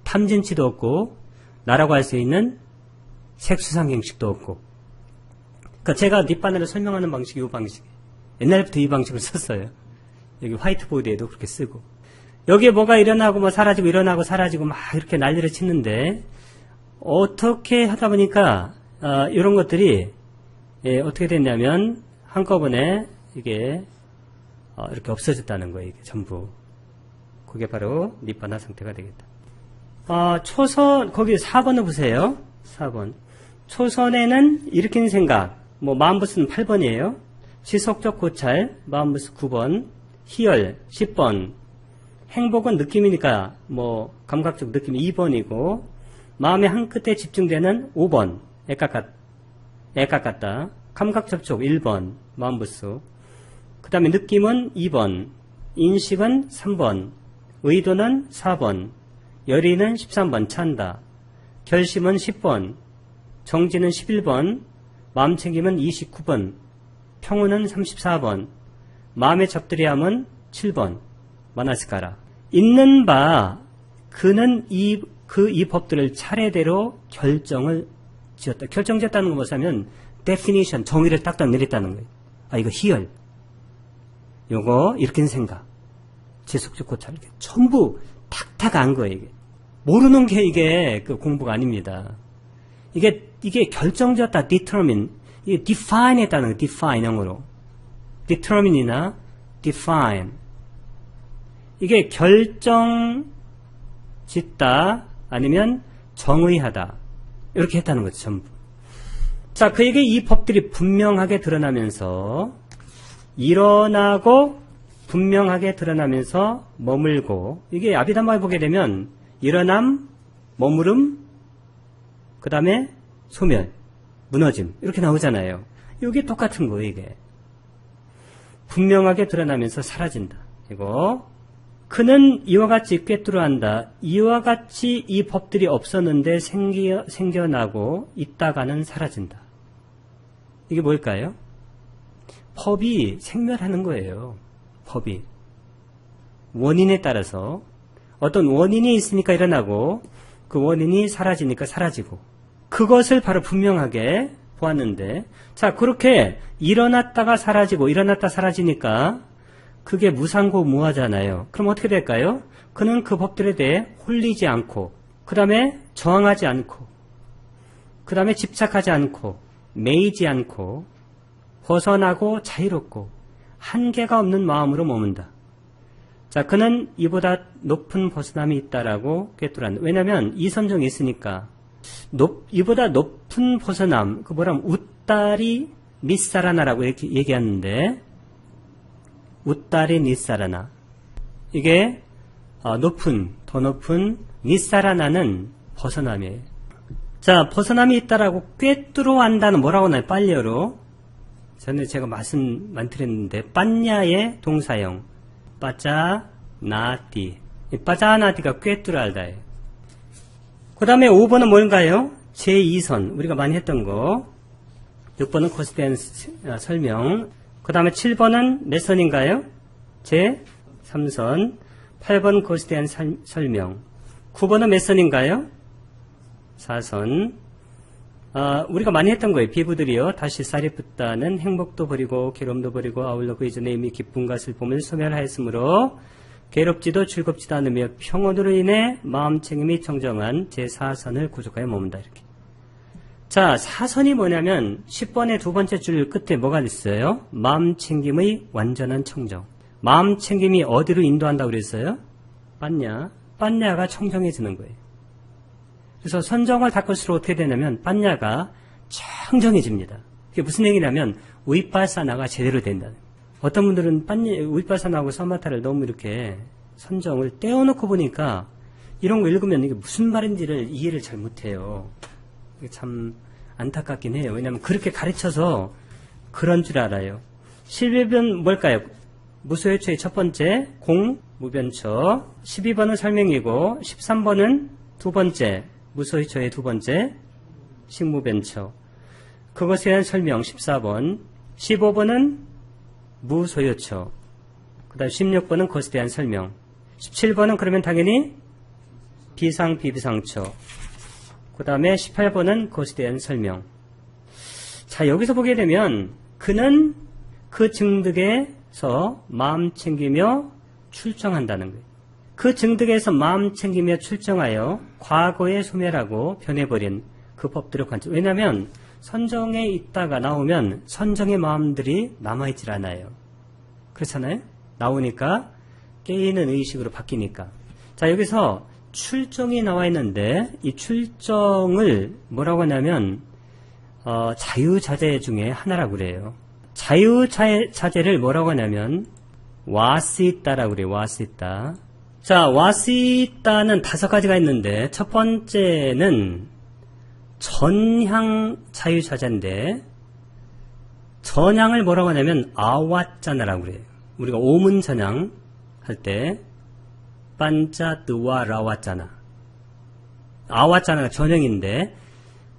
탐진치도 없고 나라고 할 수 있는 색수상경식도 없고. 그러니까 제가 니빠나를 설명하는 방식이 이 방식. 옛날부터 이 방식을 썼어요. 여기 화이트보드에도 그렇게 쓰고. 여기에 뭐가 일어나고 뭐 사라지고 일어나고 사라지고 막 이렇게 난리를 치는데 어떻게 하다 보니까 이런 것들이 어떻게 됐냐면 한꺼번에 이게 이렇게 없어졌다는 거예요. 이게 전부. 그게 바로 니빠나 상태가 되겠다. 초선 거기 4번을 보세요. 4번. 초선에는 일으킨 생각. 뭐 마음부스는 8번이에요. 지속적 고찰 마음부스 9번. 희열 10번. 행복은 느낌이니까 뭐 감각적 느낌이 2번이고 마음의 한 끝에 집중되는 5번 애깍 같다. 감각 접촉 1번 마음부스. 그 다음에 느낌은 2번, 인식은 3번, 의도는 4번, 열의는 13번 찬다. 결심은 10번, 정지는 11번, 마음챙김은 29번, 평온은 34번, 마음의 접들이함은 7번, 마나스카라. 있는 바 그는 이 법들을 차례대로 결정을 지었다. 결정 지었다는 건 뭐냐면 definition, 정의를 딱딱 내렸다는 거예요. 이거 희열. 요거 일으킨 생각. 지속적 고찰. 전부 탁탁 안 거예요, 이게. 모르는 게 이게 그 공부가 아닙니다. 이게 결정 지었다. determine. 이게 define 했다는 거예요. define 영어로. determine이나 define. 이게 결정 짓다 아니면 정의하다 이렇게 했다는 거죠. 전부. 자, 그에게 이 법들이 분명하게 드러나면서 일어나고 분명하게 드러나면서 머물고 이게 아비담마에 보게 되면 일어남, 머무름, 그 다음에 소멸, 무너짐 이렇게 나오잖아요. 이게 똑같은 거예요. 이게 분명하게 드러나면서 사라진다. 이거 그는 이와 같이 꿰뚫어한다. 이와 같이 이 법들이 없었는데 생겨나고 있다가는 사라진다. 이게 뭘까요? 법이 생멸하는 거예요. 법이. 원인에 따라서 어떤 원인이 있으니까 일어나고 그 원인이 사라지니까 사라지고 그것을 바로 분명하게 보았는데, 자, 그렇게 일어났다가 사라지고 일어났다 사라지니까 그게 무상고무하잖아요. 그럼 어떻게 될까요? 그는 그 법들에 대해 홀리지 않고, 그 다음에 저항하지 않고, 그 다음에 집착하지 않고, 매이지 않고, 벗어나고 자유롭고 한계가 없는 마음으로 머문다. 자, 그는 이보다 높은 벗어남이 있다라고 꿰뚫었는데, 왜냐하면 이 선정이 있으니까 이보다 높은 벗어남, 그 뭐라면 웃다리 니사라나라고 이렇게 얘기하는데, 웃다리 니사라나, 이게 더 높은 니사라나는 벗어남이에요. 자, 벗어남이 있다라고 꿰뚫어 안다는 뭐라고 하나요? 빨려로. 전에 제가 말씀 많이 드렸는데, 빤냐의 동사형 빠자나티. 빠자나티가 꿰뚫어 알다예요. 그 다음에 5번은 뭔가요? 제2선, 우리가 많이 했던 거. 6번은 그것에 대한 설명. 그 다음에 7번은 몇 선인가요? 제3선. 8번은 그것에 대한 설명. 9번은 몇 선인가요? 4선. 우리가 많이 했던 거예요. 비부들이요. 다시 쌀이 붙다는 행복도 버리고 괴로움도 버리고 아울러 그 이전에 이미 기쁨과 슬픔을 소멸하였으므로 괴롭지도 즐겁지도 않으며 평온으로 인해 마음 챙김이 청정한 제4선을 구족하여 머문다. 이렇게. 자, 4선이 뭐냐면 10번의 두 번째 줄 끝에 뭐가 있어요? 마음 챙김의 완전한 청정. 마음 챙김이 어디로 인도한다고 그랬어요? 빤냐가 청정해지는 거예요. 그래서 선정을 닦을수록 어떻게 되냐면 빤냐가 청정해집니다. 그게 무슨 얘기냐면 위파사나가 제대로 된다. 어떤 분들은 위파사나하고 사마타를 너무 이렇게 선정을 떼어놓고 보니까 이런 거 읽으면 이게 무슨 말인지를 이해를 잘 못해요. 이게 참 안타깝긴 해요. 왜냐하면 그렇게 가르쳐서 그런 줄 알아요. 11번 뭘까요? 무소유초의 첫 번째 공무변처, 12번은 설명이고 13번은 두 번째 무소유초의 두 번째 식무변처, 그것에 대한 설명 14번, 15번은 무소유처, 그 다음 16번은 그것에 대한 설명, 17번은 그러면 당연히 비상비비상처, 그 다음에 18번은 그것에 대한 설명. 자, 여기서 보게 되면 그는 그 증득에서 마음 챙기며 출정한다는 거예요. 그 증득에서 마음 챙기며 출정하여 과거에 소멸하고 변해버린 그 법들을 관찰. 왜냐하면 선정에 있다가 나오면 선정의 마음들이 남아있질 않아요. 그렇잖아요? 나오니까 깨이는 의식으로 바뀌니까. 자, 여기서 출정이 나와 있는데 이 출정을 뭐라고 하냐면 자유자재 중에 하나라고 그래요. 자유자재를 뭐라고 하냐면 와시있다라고 그래요. 와시있다. 자, 와시있다는 5가지가 있는데 첫 번째는 전향 자유자재인데 전향을 뭐라고 하냐면 아와짜나라고 그래요. 우리가 오문 전향 할 때 반짜드와 라와짜나, 아와짜나가 전향인데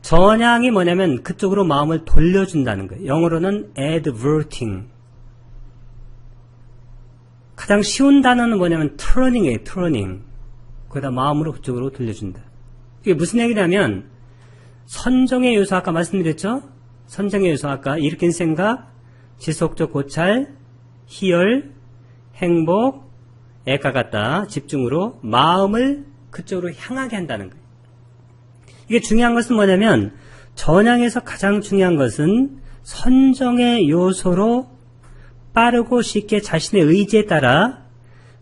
전향이 뭐냐면 그쪽으로 마음을 돌려준다는 거예요. 영어로는 adverting. 가장 쉬운 단어는 뭐냐면 turning이에요. turning. 거기다 마음으로 그쪽으로 돌려준다. 이게 무슨 얘기냐면 선정의 요소, 아까 말씀드렸죠? 선정의 요소, 아까 일으킨 생각, 지속적 고찰, 희열, 행복, 애가 같다, 집중으로 마음을 그쪽으로 향하게 한다는 거예요. 이게 중요한 것은 뭐냐면 전향에서 가장 중요한 것은 선정의 요소로 빠르고 쉽게 자신의 의지에 따라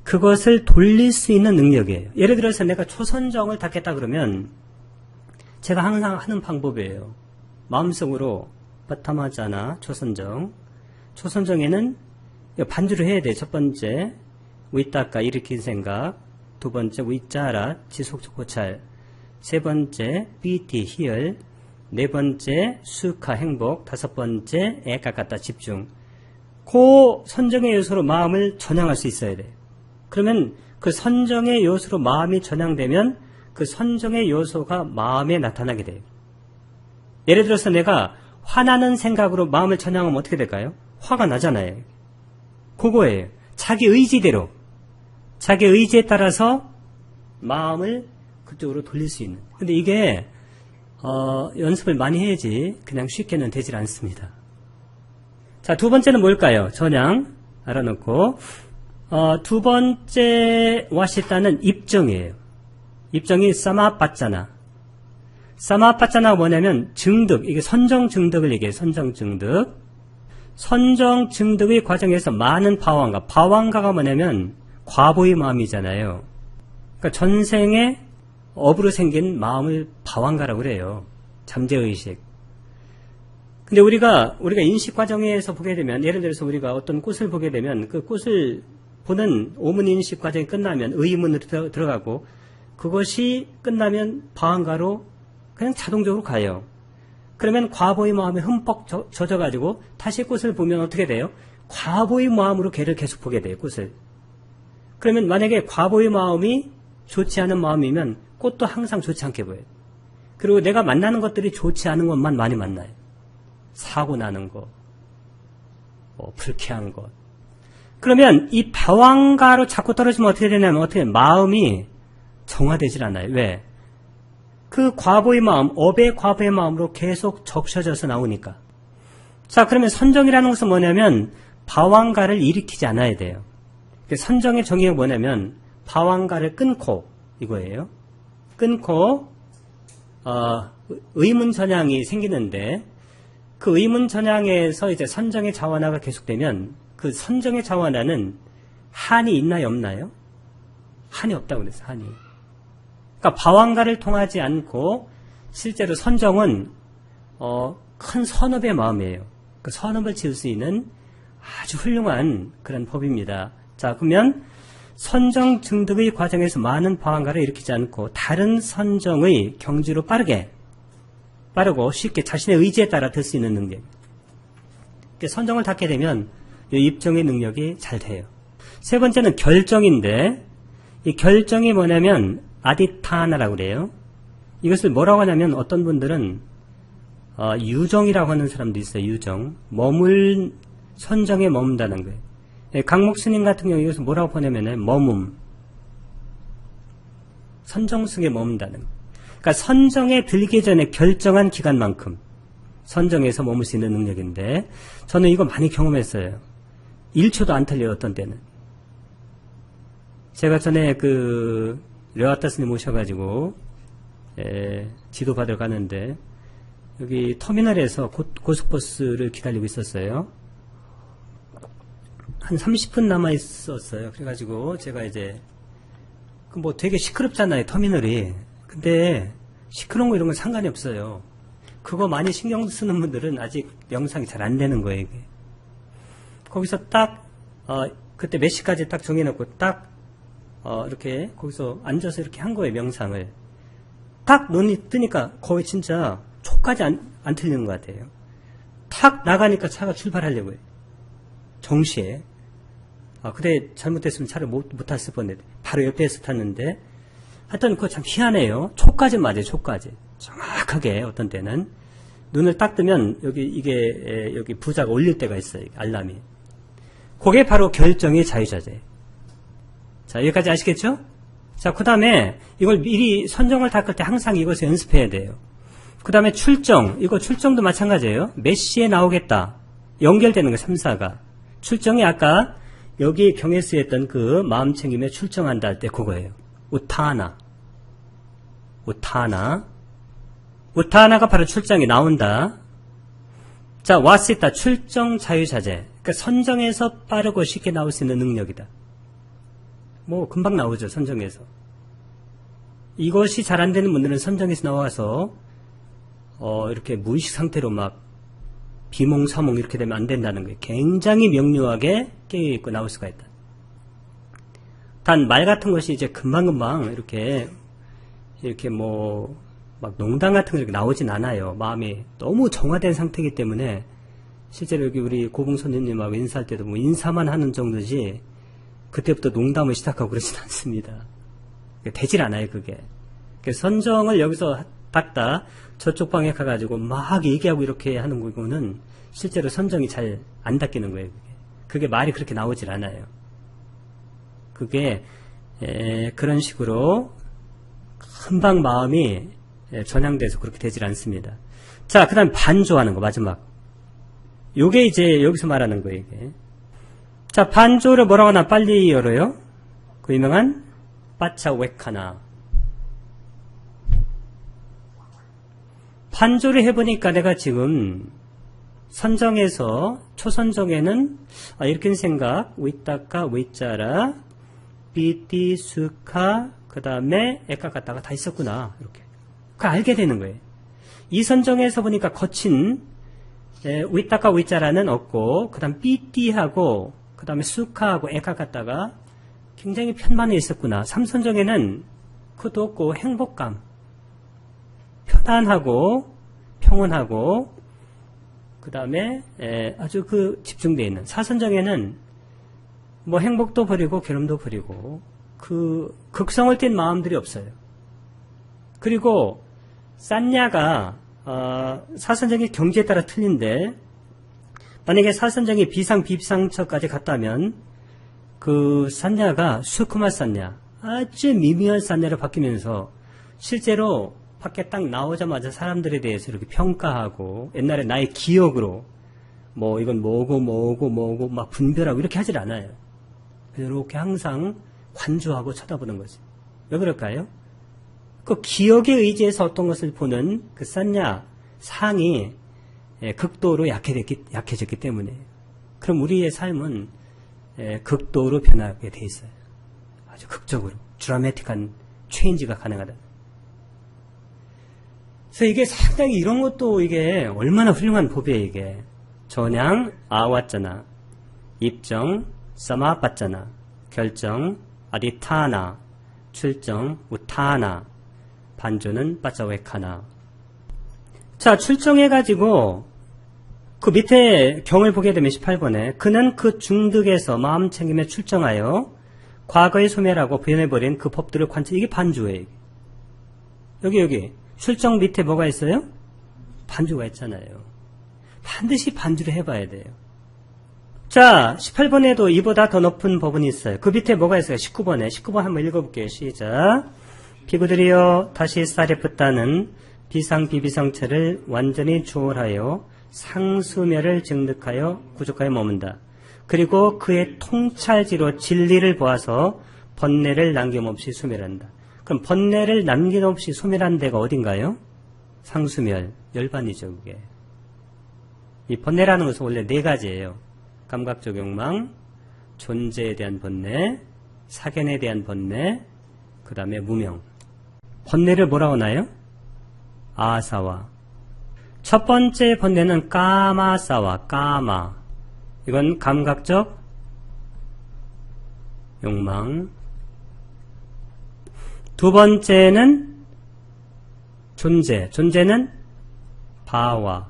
그것을 돌릴 수 있는 능력이에요. 예를 들어서 내가 초선정을 닦겠다 그러면 제가 항상 하는 방법이에요. 마음속으로 바타마자나 초선정. 초선정에는 반주를 해야 돼요. 첫 번째 위따까 일으킨 생각, 두 번째 위짜라 지속적 고찰, 세 번째 비티 희열, 네 번째 수카 행복, 다섯 번째 애가 같다 집중. 그 선정의 요소로 마음을 전향할 수 있어야 돼요. 그러면 그 선정의 요소로 마음이 전향되면 그 선정의 요소가 마음에 나타나게 돼요. 예를 들어서 내가 화나는 생각으로 마음을 전향하면 어떻게 될까요? 화가 나잖아요. 그거예요. 자기 의지대로, 자기 의지에 따라서 마음을 그쪽으로 돌릴 수 있는. 근데 이게 연습을 많이 해야지 그냥 쉽게는 되질 않습니다. 자, 두 번째는 뭘까요? 전향 알아놓고 두 번째 와시다는 입정이에요. 입정이 사마빠짜나. 사마빠짜나가 뭐냐면 증득, 이게 선정 증득을 얘기해요. 선정 증득. 선정 증득의 과정에서 많은 바왕가. 바왕가가 뭐냐면 과보의 마음이잖아요. 그러니까 전생에 업으로 생긴 마음을 바왕가라고 그래요. 잠재의식. 근데 우리가 인식 과정에서 보게 되면, 예를 들어서 우리가 어떤 꽃을 보게 되면 그 꽃을 보는 오문 인식 과정이 끝나면 의문으로 들어가고, 그것이 끝나면 바왕가로 그냥 자동적으로 가요. 그러면 과보의 마음에 흠뻑 젖어가지고 다시 꽃을 보면 어떻게 돼요? 과보의 마음으로 걔를 계속 보게 돼요, 꽃을. 그러면 만약에 과보의 마음이 좋지 않은 마음이면 꽃도 항상 좋지 않게 보여요. 그리고 내가 만나는 것들이 좋지 않은 것만 많이 만나요. 사고 나는 것, 불쾌한 것. 그러면 이 바왕가로 자꾸 떨어지면 어떻게 되냐면 마음이 정화되질 않아요. 왜? 그 과보의 마음, 업의 과보의 마음으로 계속 적셔져서 나오니까. 자, 그러면 선정이라는 것은 뭐냐면 바왕가를 일으키지 않아야 돼요. 선정의 정의가 뭐냐면 바왕가를 끊고, 이거예요. 끊고 의문전향이 생기는데, 그 의문전향에서 이제 선정의 자원화가 계속되면 그 선정의 자원화는 한이 있나요, 없나요? 한이 없다고 그랬어요. 한이. 그러니까 바왕가를 통하지 않고 실제로 선정은 큰 선업의 마음이에요. 그 선업을 지을 수 있는 아주 훌륭한 그런 법입니다. 자, 그러면 선정 증득의 과정에서 많은 바왕가를 일으키지 않고 다른 선정의 경지로 빠르고 쉽게 자신의 의지에 따라 될 수 있는 능력. 선정을 닦게 되면 이 입정의 능력이 잘 돼요. 세 번째는 결정인데, 이 결정이 뭐냐면 아디타나라고 그래요. 이것을 뭐라고 하냐면 어떤 분들은 유정이라고 하는 사람도 있어요. 유정. 선정에 머문다는 거예요. 강목 스님 같은 경우 이것을 뭐라고 보냐면 머문. 선정 속에 머문다는 거예요. 그러니까 선정에 들기 전에 결정한 기간만큼 선정에서 머물 수 있는 능력인데, 저는 이거 많이 경험했어요. 1초도 안 틀려요, 어떤 때는. 제가 전에 려아타 스님 오셔가지고 지도 받으러 가는데 여기 터미널에서 고속버스를 기다리고 있었어요. 한 30분 남아 있었어요. 그래가지고 제가 이제 되게 시끄럽잖아요, 터미널이. 근데 시끄러운 거 이런 건 상관이 없어요. 그거 많이 신경 쓰는 분들은 아직 명상이 잘 안 되는 거예요, 이게. 거기서 딱 그때 몇 시까지 딱 정해놓고 딱 이렇게 거기서 앉아서 이렇게 한 거예요, 명상을. 딱 눈이 뜨니까 거의 진짜 초까지 안 틀리는 것 같아요. 탁 나가니까 차가 출발하려고 해요. 정시에. 근데 잘못됐으면 차를 못 탔을 뻔했는데 바로 옆에서 탔는데, 하여튼 그거 참 희한해요. 초까지 맞아요, 초까지. 정확하게 어떤 때는. 눈을 딱 뜨면 여기 부자가 울릴 때가 있어요, 알람이. 그게 바로 결정의 자유자재. 자, 여기까지 아시겠죠? 자, 그 다음에 이걸 미리 선정을 닦을 때 항상 이것을 연습해야 돼요. 그 다음에 출정. 이거 출정도 마찬가지예요. 몇 시에 나오겠다. 연결되는 거, 3사가. 출정이 아까 여기 경에서 했던 그 마음챙김에 출정한다 할 때 그거예요. 우타하나가 바로 출정이 나온다. 자, 와시타. 출정 자유자재. 그러니까 선정에서 빠르고 쉽게 나올 수 있는 능력이다. 금방 나오죠, 선정에서. 이것이 잘 안 되는 분들은 선정에서 나와서 이렇게 무의식 상태로 막 비몽사몽 이렇게 되면 안 된다는 거예요. 굉장히 명료하게 깨어있고 나올 수가 있다. 단 말 같은 것이 이제 금방금방 이렇게 막 농담 같은 거 이렇게 나오진 않아요. 마음이 너무 정화된 상태이기 때문에 실제로 여기 우리 고봉선생님하고 인사할 때도 인사만 하는 정도지 그때부터 농담을 시작하고 그러진 않습니다. 되질 않아요, 그게. 선정을 여기서 닦다 저쪽 방에 가가지고 막 얘기하고 이렇게 하는 거는 실제로 선정이 잘 안 닦이는 거예요. 그게 말이 그렇게 나오질 않아요. 그게 그런 식으로 금방 마음이 전향돼서 그렇게 되질 않습니다. 자, 그 다음 반조하는 거, 마지막. 요게 이제 여기서 말하는 거예요, 이게. 자, 반조를 뭐라고 하나 빨리 열어요? 그 유명한 빠차웨카나. 반조를 해보니까 내가 지금 선정에서 초선정에는 이렇게 생각, 위따까, 위짜라, 비띠, 수카, 그 다음에 에까 갖다가 다 있었구나. 이렇게. 그 알게 되는 거예요. 이 선정에서 보니까 거친 위따까, 위짜라는 없고, 그 다음 비띠하고, 그 다음에 수카하고 에까 갖다가 굉장히 편만해 있었구나. 3선정에는 그것도 없고 행복감, 편안하고 평온하고 그 다음에 아주 그 집중되어 있는 4선정에는 뭐 행복도 버리고 괴로움도 버리고 그 극성을 띈 마음들이 없어요. 그리고 산야가 4선정의 경지에 따라 틀린데 만약에 4선정이 비상 비상처까지 갔다면 그 산야가 수쿠마 산야, 아주 미미한 산야로 바뀌면서 실제로 밖에 딱 나오자마자 사람들에 대해서 이렇게 평가하고 옛날에 나의 기억으로 뭐 이건 뭐고 막 분별하고 이렇게 하질 않아요. 이렇게 항상 관조하고 쳐다보는 거지. 왜 그럴까요? 그 기억에 의지해서 어떤 것을 보는 그 산야 상이 극도로 약해졌기 때문에. 그럼 우리의 삶은 극도로 변하게 돼 있어요. 아주 극적으로 드라마틱한 체인지가 가능하다. 그래서 이게 상당히 이런 것도 이게 얼마나 훌륭한 법이에요. 이게 전향 아왔잖아, 입정 사마빠잖아, 결정 아디타나, 출정 우타나, 반조는 빠짜웨카나. 자, 출정해가지고 그 밑에 경을 보게 되면 18번에 그는 그 중득에서 마음 챙김에 출정하여 과거의 소멸하고 변해버린 그 법들을 관찰. 이게 반조예요. 여기 출정 밑에 뭐가 있어요? 반조가 있잖아요. 반드시 반조를 해봐야 돼요. 자, 18번에도 이보다 더 높은 법은이 있어요. 그 밑에 뭐가 있어요? 19번에. 19번 한번 읽어볼게요. 시작. 비구들이여 다시 쌀에 붙다는 비상비비상체를 완전히 초월하여 상수멸을 증득하여 구족하여 머문다. 그리고 그의 통찰지로 진리를 보아서 번뇌를 남김없이 소멸한다. 그럼 번뇌를 남김없이 소멸한 데가 어딘가요? 상수멸, 열반이죠. 그게. 이 번뇌라는 것은 원래 네 가지예요. 감각적 욕망, 존재에 대한 번뇌, 사견에 대한 번뇌, 그 다음에 무명. 번뇌를 뭐라고 하나요? 아사와. 첫 번째 번뇌는 까마사와, 까마. 이건 감각적 욕망. 두 번째는 존재. 존재는 바와.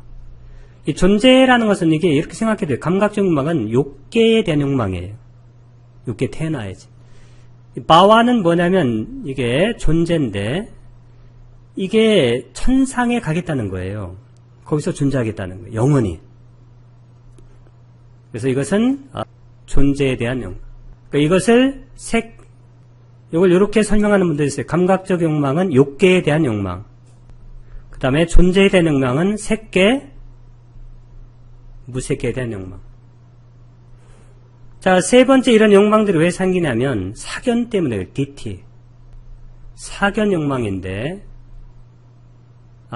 이 존재라는 것은 이게 이렇게 생각해야 돼요. 감각적 욕망은 욕계에 대한 욕망이에요. 욕계 태어나야지. 바와는 뭐냐면 이게 존재인데 이게 천상에 가겠다는 거예요. 거기서 존재하겠다는 거예요. 영원히. 그래서 이것은 존재에 대한 욕망. 그러니까 이것을 이걸 이렇게 설명하는 분들이 있어요. 감각적 욕망은 욕계에 대한 욕망. 그 다음에 존재에 대한 욕망은 색계, 무색계에 대한 욕망. 자, 세 번째 이런 욕망들이 왜 생기냐면 사견 때문에 디티. 사견 욕망인데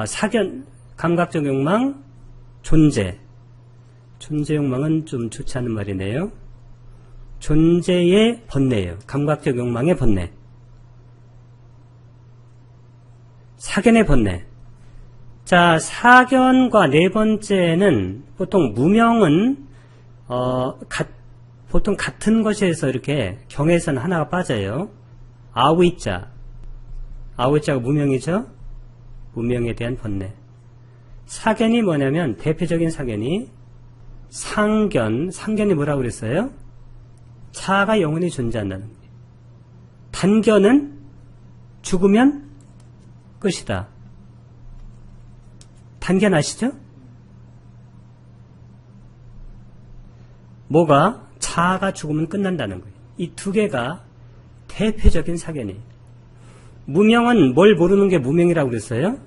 사견, 감각적 욕망, 존재. 존재 욕망은 좀 좋지 않은 말이네요. 존재의 번뇌예요. 감각적 욕망의 번뇌. 사견의 번뇌. 자, 사견과 네 번째는 보통 무명은 보통 같은 것에서 이렇게 경에서는 하나가 빠져요. 아위자. 아위자가 무명이죠. 무명에 대한 번뇌. 사견이 뭐냐면 대표적인 사견이 상견. 상견이 뭐라고 그랬어요? 차가 영원히 존재한다는 거예요. 단견은 죽으면 끝이다. 단견 아시죠? 뭐가? 차가 죽으면 끝난다는 거예요. 이 두 개가 대표적인 사견이에요. 무명은 뭘 모르는 게 무명이라고 그랬어요?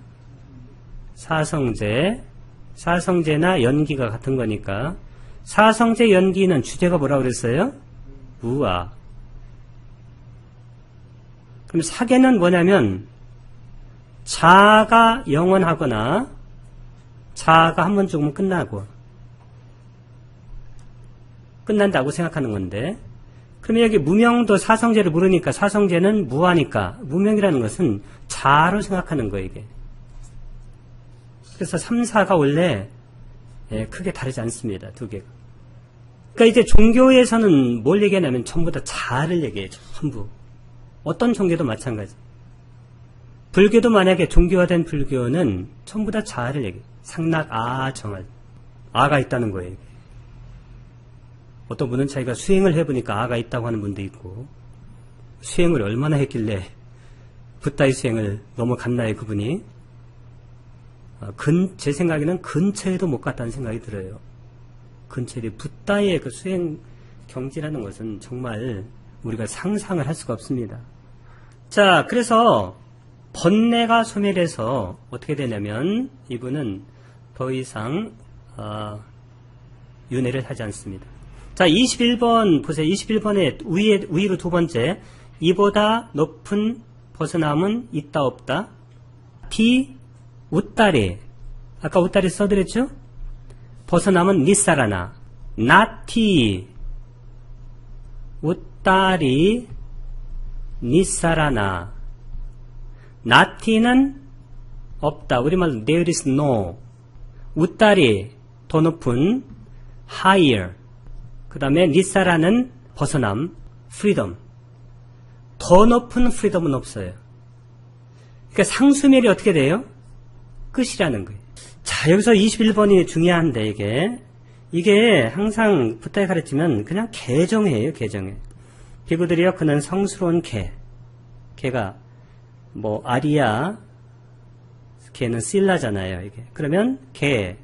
사성제나 연기가 같은 거니까 사성제 연기는 주제가 뭐라고 그랬어요? 무아. 그럼 사계는 뭐냐면 자아가 영원하거나 자아가 한 번 죽으면 끝난다고 생각하는 건데, 그러면 여기 무명도 사성제를 물으니까 사성제는 무아니까 무명이라는 것은 자아로 생각하는 거예요, 이게. 그래서 3, 4가 원래 크게 다르지 않습니다. 두 개가. 그러니까 이제 종교에서는 뭘 얘기하냐면 전부 다 자아를 얘기해요. 전부. 어떤 종교도 마찬가지. 불교도 만약에 종교화된 불교는 전부 다 자아를 얘기해요. 상락, 정알. 아가 있다는 거예요. 어떤 분은 자기가 수행을 해보니까 아가 있다고 하는 분도 있고, 수행을 얼마나 했길래 붓다의 수행을 넘어갔나요, 그분이? 제 생각에는 근처에도 못 갔다는 생각이 들어요. 근처에 붓다의 그 수행 경지라는 것은 정말 우리가 상상을 할 수가 없습니다. 자, 그래서 번뇌가 소멸해서 어떻게 되냐면 이분은 더 이상 윤회를 하지 않습니다. 자, 21번 보세요. 21번에 위로 두 번째, 이보다 높은 벗어남은 있다 없다. 티 웃다리, 아까 웃다리 써드렸죠? 벗어남은 니사라나, 나티 웃다리 니사라나. 나티는 없다. 우리말로 there is no. 웃다리 더 높은 higher. 그 다음에 니사라는 벗어남, freedom. 더 높은 freedom은 없어요. 그러니까 상수멸이 어떻게 돼요? 끝이라는 거예요. 자, 여기서 21번이 중요한데 이게 항상 붓다에 가르치면 그냥 개정이에요, 개정해. 비구들이여 그는 성스러운 개가 뭐 아리아, 개는 실라잖아요, 이게. 그러면 개는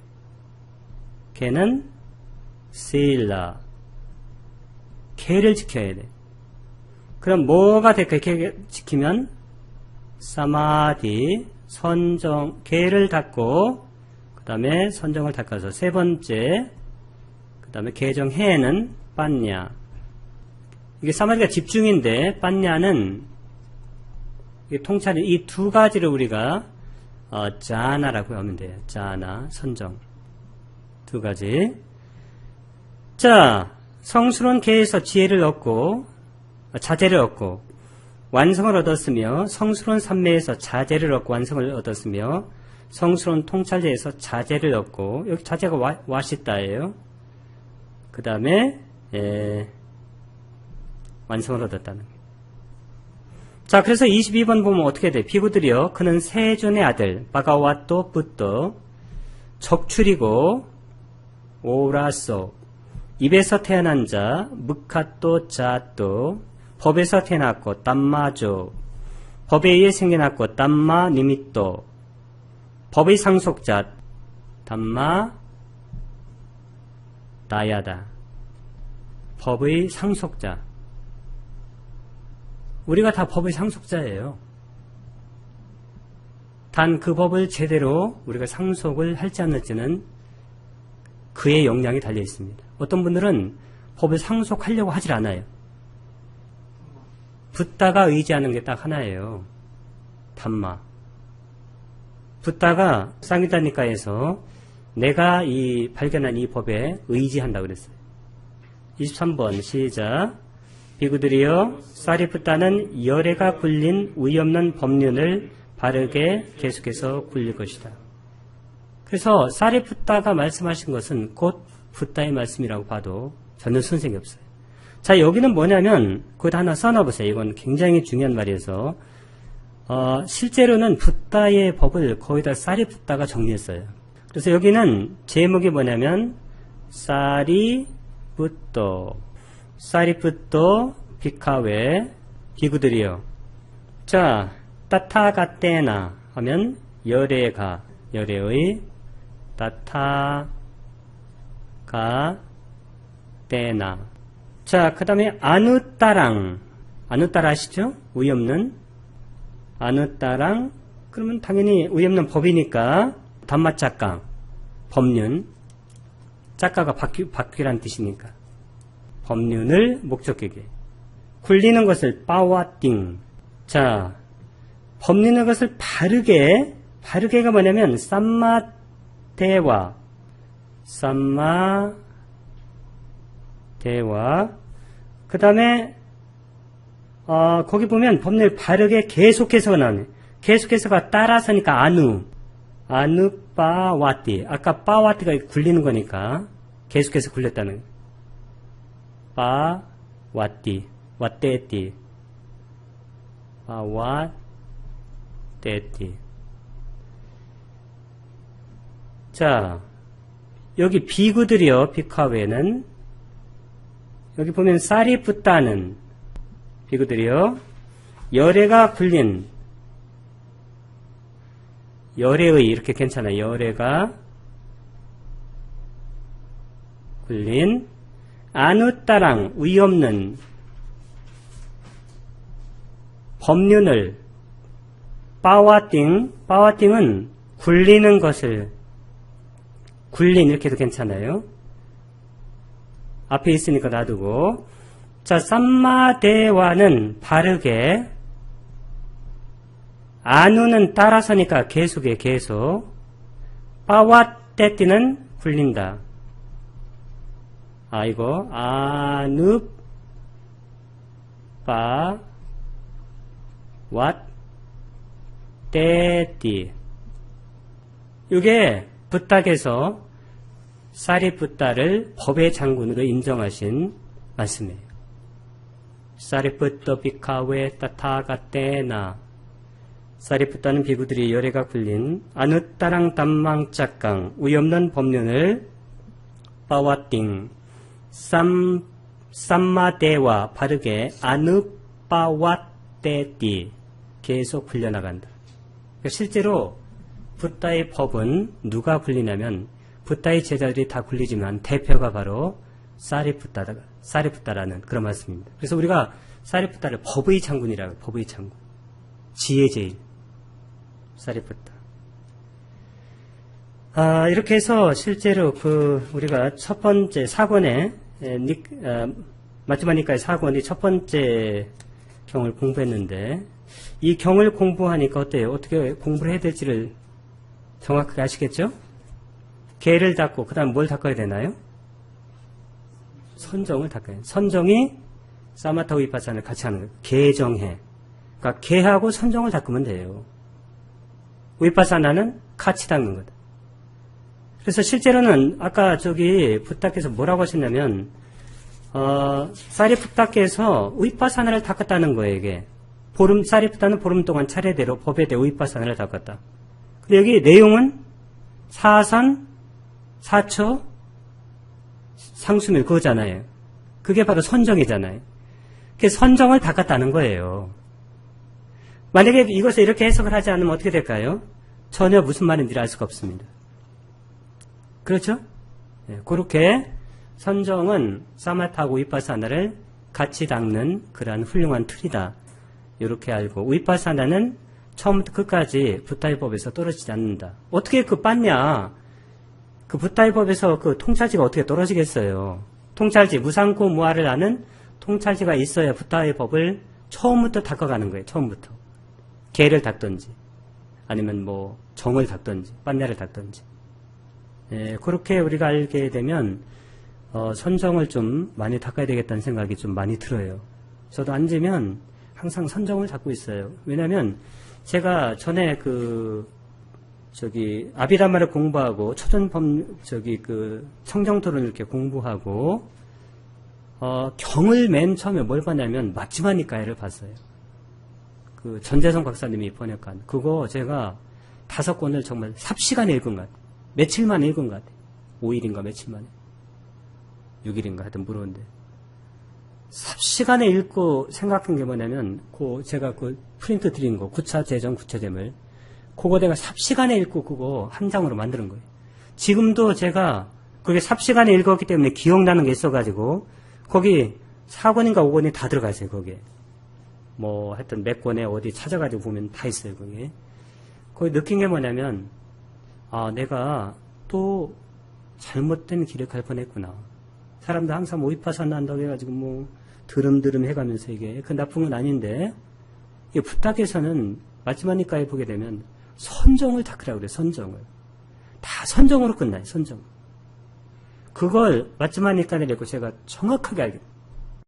실라. 개를 지켜야 돼. 그럼 뭐가 될까요? 개 지키면 사마디, 선정, 개를 닦고 그 다음에 선정을 닦아서 세 번째, 그 다음에 개정해는 빤냐. 이게 사마디가 집중인데 빤냐는 통찰이 이 두 가지를 우리가 자나라고 하면 돼요. 자나, 선정. 두 가지. 자, 성스러운 개에서 지혜를 얻고 자제를 얻고 완성을 얻었으며, 성스러운 삼매에서 자제를 얻고 완성을 얻었으며, 성스러운 통찰제에서 자제를 얻고, 여기 자제가 와시다예요. 그 다음에 완성을 얻었다는 거예요. 자, 그래서 22번 보면 어떻게 돼? 비구들이여 그는 세존의 아들 바가와또 붓도 적출이고 오라소 입에서 태어난 자 묵카또 자또 법에서 태어났고 땀마조 법에 의해 생겨났고 땀마 니미또 법의 상속자 담마 나야다. 법의 상속자. 우리가 다 법의 상속자예요. 단 그 법을 제대로 우리가 상속을 할지 안 할지는 그의 역량이 달려 있습니다. 어떤 분들은 법을 상속하려고 하질 않아요. 붓다가 의지하는 게 딱 하나예요. 담마. 붓다가 쌍기다니까에서 내가 발견한 이 법에 의지한다고 그랬어요. 23번 시작. 비구들이여 사리푸타는 열애가 굴린 의없는 법륜을 바르게 계속해서 굴릴 것이다. 그래서 사리푸타가 말씀하신 것은 곧 붓다의 말씀이라고 봐도 전혀 손색이 없어요. 자, 여기는 뭐냐면 거기다 하나 써놔보세요. 이건 굉장히 중요한 말이어서 실제로는 붓다의 법을 거의 다 사리푸타가 정리했어요. 그래서 여기는 제목이 뭐냐면 사리푸토 비카웨 비구들이여. 자, 따타가떼나 하면 열애가, 열애의 따타가떼나. 자, 그 다음에 아누따랑. 아누따라 아시죠? 의없는. 아누따랑. 그러면 당연히 의없는 법이니까 단맛작강, 법륜, 작가가 바퀴란 뜻이니까 법륜을 목적격에 굴리는 것을 빠와띵. 자, 법리는 것을 바르게가 뭐냐면 쌈마대와 그 다음에 거기 보면 법리를 바르게 계속해서가 나오네. 계속해서가 따라서니까 아누빠와띠. 아까 빠와띠가 굴리는 거니까 계속해서 굴렸다는 빠와띠 와떼띠 빠와떼띠. 자, 여기 비구들이요. 비카웨는 여기 보면 쌀이 붙다는 비구들이요. 열애가 굴린 열애의 이렇게 괜찮아요. 열애가 굴린 아누따랑 의없는 법륜을 빠와띵은 굴리는 것을 굴린 이렇게 해도 괜찮아요. 앞에 있으니까 놔두고. 자, 쌈마대와는 바르게, 아누는 따라서니까 계속에 계속, 빠와떼띠는 굴린다. 이거 아누 빠와떼띠. 이게 붓닥에서 사리푸따를 법의 장군으로 인정하신 말씀이에요. 사리푸따 비카웨 따타가떼나. 사리푸따는 비구들이 열애가 굴린 아누따랑 담망짝강 의없는 법륜을 빠와띵 쌈마대와 바르게 아누빠와떼띠 계속 굴려나간다. 그러니까 실제로 붓다의 법은 누가 굴리냐면 붓다의 제자들이 다 굴리지만 대표가 바로 사리푸따라는 그런 말씀입니다. 그래서 우리가 사리푸따를 법의 장군이라고 해요. 법의 장군. 지혜 제일. 사리푸따. 이렇게 해서 실제로 우리가 첫 번째 4권에 마츠마니카의 4권이 첫 번째 경을 공부했는데 이 경을 공부하니까 어때요? 어떻게 공부를 해야 될지를 정확하게 아시겠죠? 개를 닦고 그 다음 뭘 닦아야 되나요? 선정을 닦아야 돼요. 선정이 사마타 위파사를 같이 하는 거예요. 개정해. 그러니까 개하고 선정을 닦으면 돼요. 위파사나는 같이 닦는 거다. 그래서 실제로는 아까 붓닥에서 뭐라고 하셨냐면 사리푸따께서 위파사나를 닦았다는 거예요. 이게 사리푸따는 보름 동안 차례대로 법에 대해 위파사나를 닦았다. 근데 여기 내용은 사선, 사초, 상수밀 그거잖아요. 그게 바로 선정이잖아요. 그 선정을 닦았다는 거예요. 만약에 이것을 이렇게 해석을 하지 않으면 어떻게 될까요? 전혀 무슨 말인지 알 수가 없습니다. 그렇죠? 네, 그렇게 선정은 사마타하고 위파사나를 같이 닦는 그러한 훌륭한 틀이다. 이렇게 알고 위파사나는 처음부터 끝까지 붓다의 법에서 떨어지지 않는다. 어떻게 빤냐? 붓다의 법에서 통찰지가 어떻게 떨어지겠어요? 통찰지, 무상고 무아를 아는 통찰지가 있어야 붓다의 법을 처음부터 닦아가는 거예요. 처음부터. 개를 닦든지, 아니면 정을 닦든지, 빤냐를 닦든지. 그렇게 우리가 알게 되면, 선정을 좀 많이 닦아야 되겠다는 생각이 좀 많이 들어요. 저도 앉으면 항상 선정을 닦고 있어요. 왜냐면, 제가 전에 아비다마를 공부하고, 청정토론을 이렇게 공부하고, 경을 맨 처음에 뭘 봤냐면, 마츠마니카야를 봤어요. 전재성 박사님이 번역한. 그거 제가 5권을 정말 삽시간에 읽은 것 같아요. 며칠 만에 읽은 것 같아요. 5일인가 며칠 만에. 6일인가 하여튼 무서운데. 삽시간에 읽고 생각한 게 뭐냐면, 제가 프린트 드린 거, 구차 재정, 구차재물. 그거 내가 삽시간에 읽고 그거 한 장으로 만드는 거예요. 지금도 제가 그게 삽시간에 읽었기 때문에 기억나는 게 있어가지고, 거기 4권인가 5권이 다 들어가 있어요, 거기에. 하여튼 몇 권에 어디 찾아가지고 보면 다 있어요, 거기. 거기 느낀 게 뭐냐면, 아, 내가 또 잘못된 길을 갈 뻔했구나. 사람들 항상 모의파산 난다고 해가지고 뭐 드름드름 해가면서 이게 그 나쁜 건 아닌데, 이 부탁에서는 마지막니까에 보게 되면 선정을 닦으라고 그래요. 선정을. 다 선정으로 끝나요. 선정. 그걸 마지막니까에 내고 제가 정확하게 알겠다.